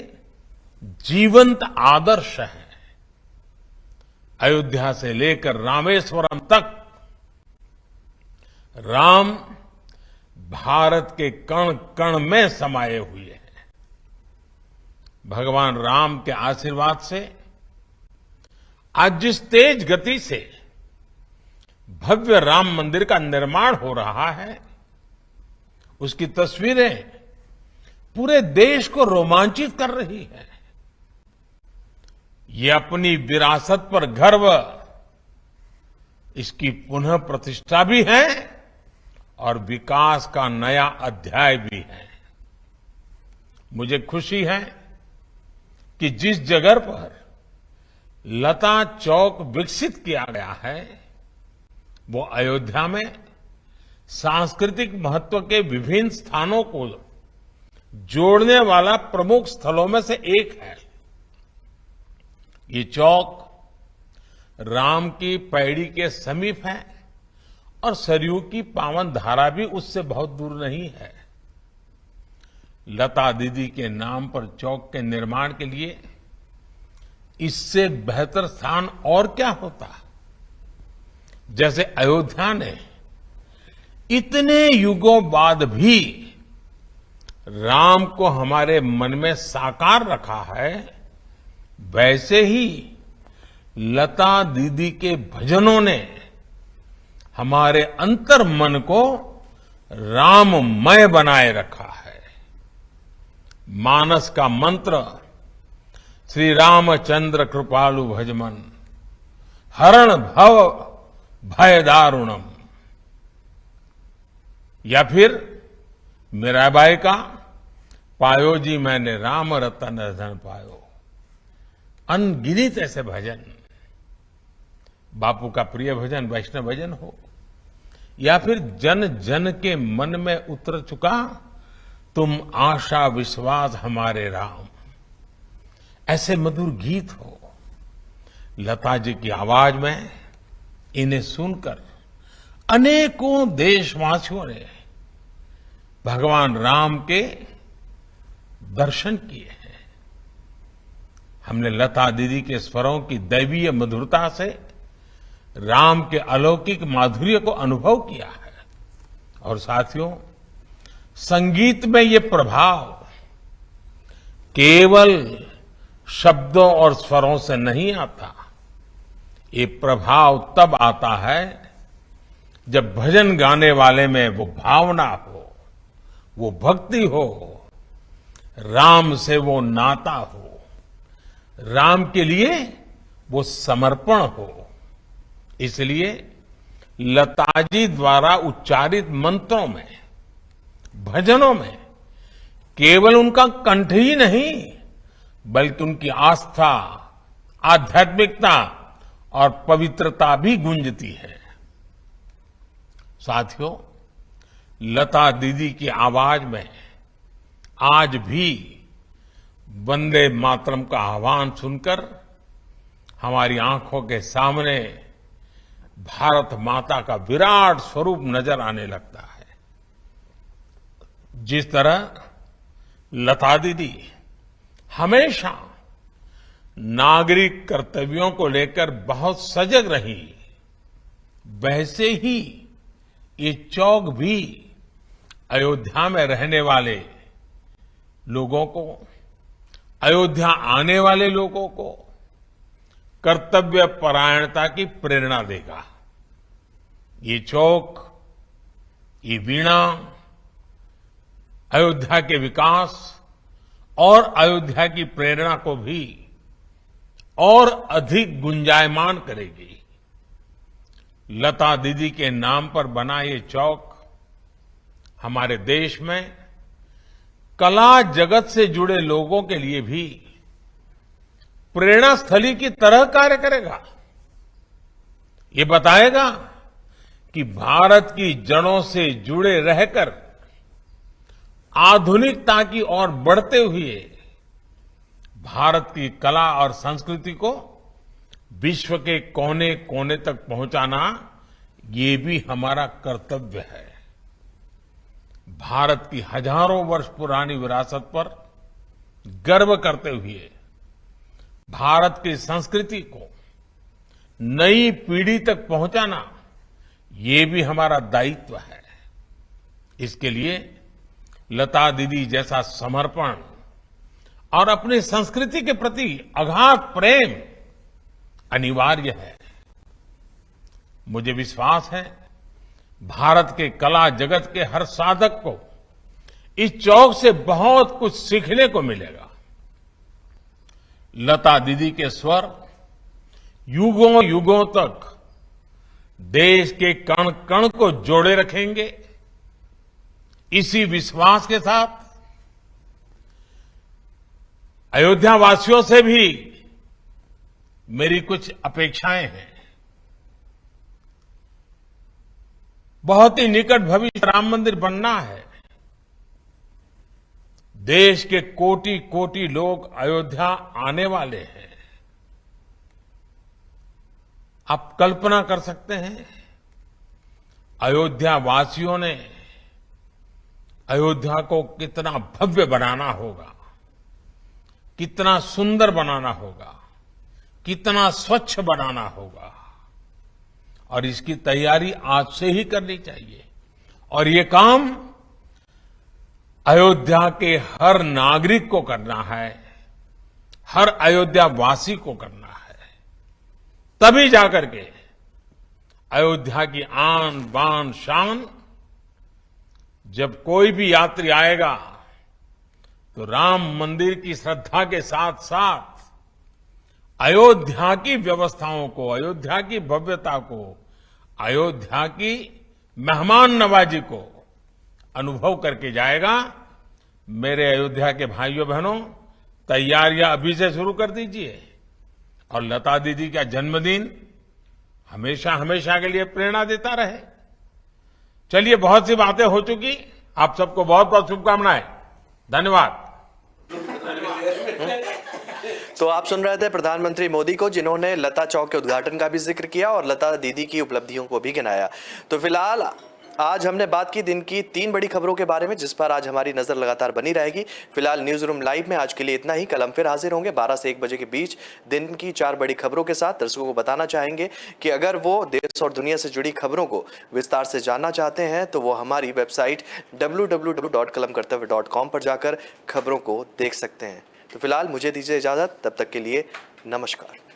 जीवंत आदर्श हैं। अयोध्या से लेकर रामेश्वरम तक राम भारत के कण कण में समाये हुए हैं। भगवान राम के आशीर्वाद से आज जिस तेज गति से भव्य राम मंदिर का निर्माण हो रहा है उसकी तस्वीरें पूरे देश को रोमांचित कर रही है। ये अपनी विरासत पर गर्व, इसकी पुनः प्रतिष्ठा भी है और विकास का नया अध्याय भी है। मुझे खुशी है कि जिस जगह पर लता चौक विकसित किया गया है वो अयोध्या में सांस्कृतिक महत्व के विभिन्न स्थानों को जोड़ने वाला प्रमुख स्थलों में से एक है। ये चौक राम की पैड़ी के समीप है और सरयू की पावन धारा भी उससे बहुत दूर नहीं है। लता दीदी के नाम पर चौक के निर्माण के लिए इससे बेहतर स्थान और क्या होता। जैसे अयोध्या ने इतने युगों बाद भी राम को हमारे मन में साकार रखा है, वैसे ही लता दीदी के भजनों ने हमारे अंतर मन को राममय बनाए रखा है। मानस का मंत्र श्री रामचंद्र कृपालु भजमन हरण भव भय दारुणम, या फिर मीराबाई का पायो जी मैंने राम रतन धन पायो। अनगिनत ऐसे भजन, बापू का प्रिय भजन वैष्णव भजन हो या फिर जन जन के मन में उतर चुका तुम आशा विश्वास हमारे राम, ऐसे मधुर गीत हो। लता जी की आवाज में इन्हें सुनकर अनेकों देशवासियों ने भगवान राम के दर्शन किए हैं। हमने लता दीदी के स्वरों की दैवीय मधुरता से राम के अलौकिक माधुर्य को अनुभव किया है। और साथियों, संगीत में ये प्रभाव केवल शब्दों और स्वरों से नहीं आता। ये प्रभाव तब आता है जब भजन गाने वाले में वो भावना हो, वो भक्ति हो, राम से वो नाता हो, राम के लिए वो समर्पण हो। इसलिए लताजी द्वारा उच्चारित मंत्रों में, भजनों में केवल उनका कंठ ही नहीं, बल्कि उनकी आस्था, आध्यात्मिकता और पवित्रता भी गूंजती है। साथियों, लता दीदी की आवाज में आज भी वंदे मातरम का आह्वान सुनकर हमारी आंखों के सामने भारत माता का विराट स्वरूप नजर आने लगता है। जिस तरह लता दीदी हमेशा नागरिक कर्तव्यों को लेकर बहुत सजग रही, वैसे ही ये चौक भी अयोध्या में रहने वाले लोगों को, अयोध्या आने वाले लोगों को कर्तव्य परायणता की प्रेरणा देगा। ये चौक, ये वीणा अयोध्या के विकास और अयोध्या की प्रेरणा को भी और अधिक गुंजायमान करेगी। लता दीदी के नाम पर बना ये चौक हमारे देश में कला जगत से जुड़े लोगों के लिए भी प्रेरणा स्थली की तरह कार्य करेगा। ये बताएगा कि भारत की जड़ों से जुड़े रहकर आधुनिकता की ओर बढ़ते हुए भारत की कला और संस्कृति को विश्व के कोने कोने तक पहुंचाना, ये भी हमारा कर्तव्य है। भारत की हजारों वर्ष पुरानी विरासत पर गर्व करते हुए भारत की संस्कृति को नई पीढ़ी तक पहुंचाना, ये भी हमारा दायित्व है। इसके लिए लता दीदी जैसा समर्पण और अपनी संस्कृति के प्रति अगाध प्रेम अनिवार्य है। मुझे विश्वास है भारत के कला जगत के हर साधक को इस चौक से बहुत कुछ सीखने को मिलेगा। लता दीदी के स्वर युगों युगों तक देश के कण कण को जोड़े रखेंगे। इसी विश्वास के साथ अयोध्या वासियों से भी मेरी कुछ अपेक्षाएं हैं। बहुत ही निकट भविष्य राम मंदिर बनना है। देश के कोटि कोटि लोग अयोध्या आने वाले हैं। आप कल्पना कर सकते हैं अयोध्या वासियों ने अयोध्या को कितना भव्य बनाना होगा, कितना सुंदर बनाना होगा, कितना स्वच्छ बनाना होगा। और इसकी तैयारी आज से ही करनी चाहिए। और ये काम अयोध्या के हर नागरिक को करना है, हर अयोध्या वासी को करना है। तभी जाकर के अयोध्या की आन बान शान, जब कोई भी यात्री आएगा तो राम मंदिर की श्रद्धा के साथ साथ अयोध्या की व्यवस्थाओं को, अयोध्या की भव्यता को, अयोध्या की मेहमान नवाजी को अनुभव करके जाएगा। मेरे अयोध्या के भाइयों बहनों, तैयारियां अभी से शुरू कर दीजिए। और लता दीदी का जन्मदिन हमेशा हमेशा के लिए प्रेरणा देता रहे। चलिए, बहुत सी बातें हो चुकी। आप सबको बहुत बहुत शुभकामनाएं। धन्यवाद। तो आप सुन रहे थे प्रधानमंत्री मोदी को, जिन्होंने लता चौक के उद्घाटन का भी जिक्र किया और लता दीदी की उपलब्धियों को भी गिनाया। तो फिलहाल आज हमने बात की दिन की 3 बड़ी खबरों के बारे में, जिस पर आज हमारी नजर लगातार बनी रहेगी। फिलहाल न्यूज रूम लाइव में आज के लिए इतना ही। कल हम फिर हाजिर होंगे 12 से 1 बजे के बीच दिन की 4 बड़ी खबरों के साथ। दर्शकों को बताना चाहेंगे कि अगर वो देश और दुनिया से जुड़ी खबरों को विस्तार से जानना चाहते हैं तो वो हमारी वेबसाइट www.kalamkartavya.com पर जाकर खबरों को देख सकते हैं। तो फिलहाल मुझे दीजिए इजाजत, तब तक के लिए नमस्कार।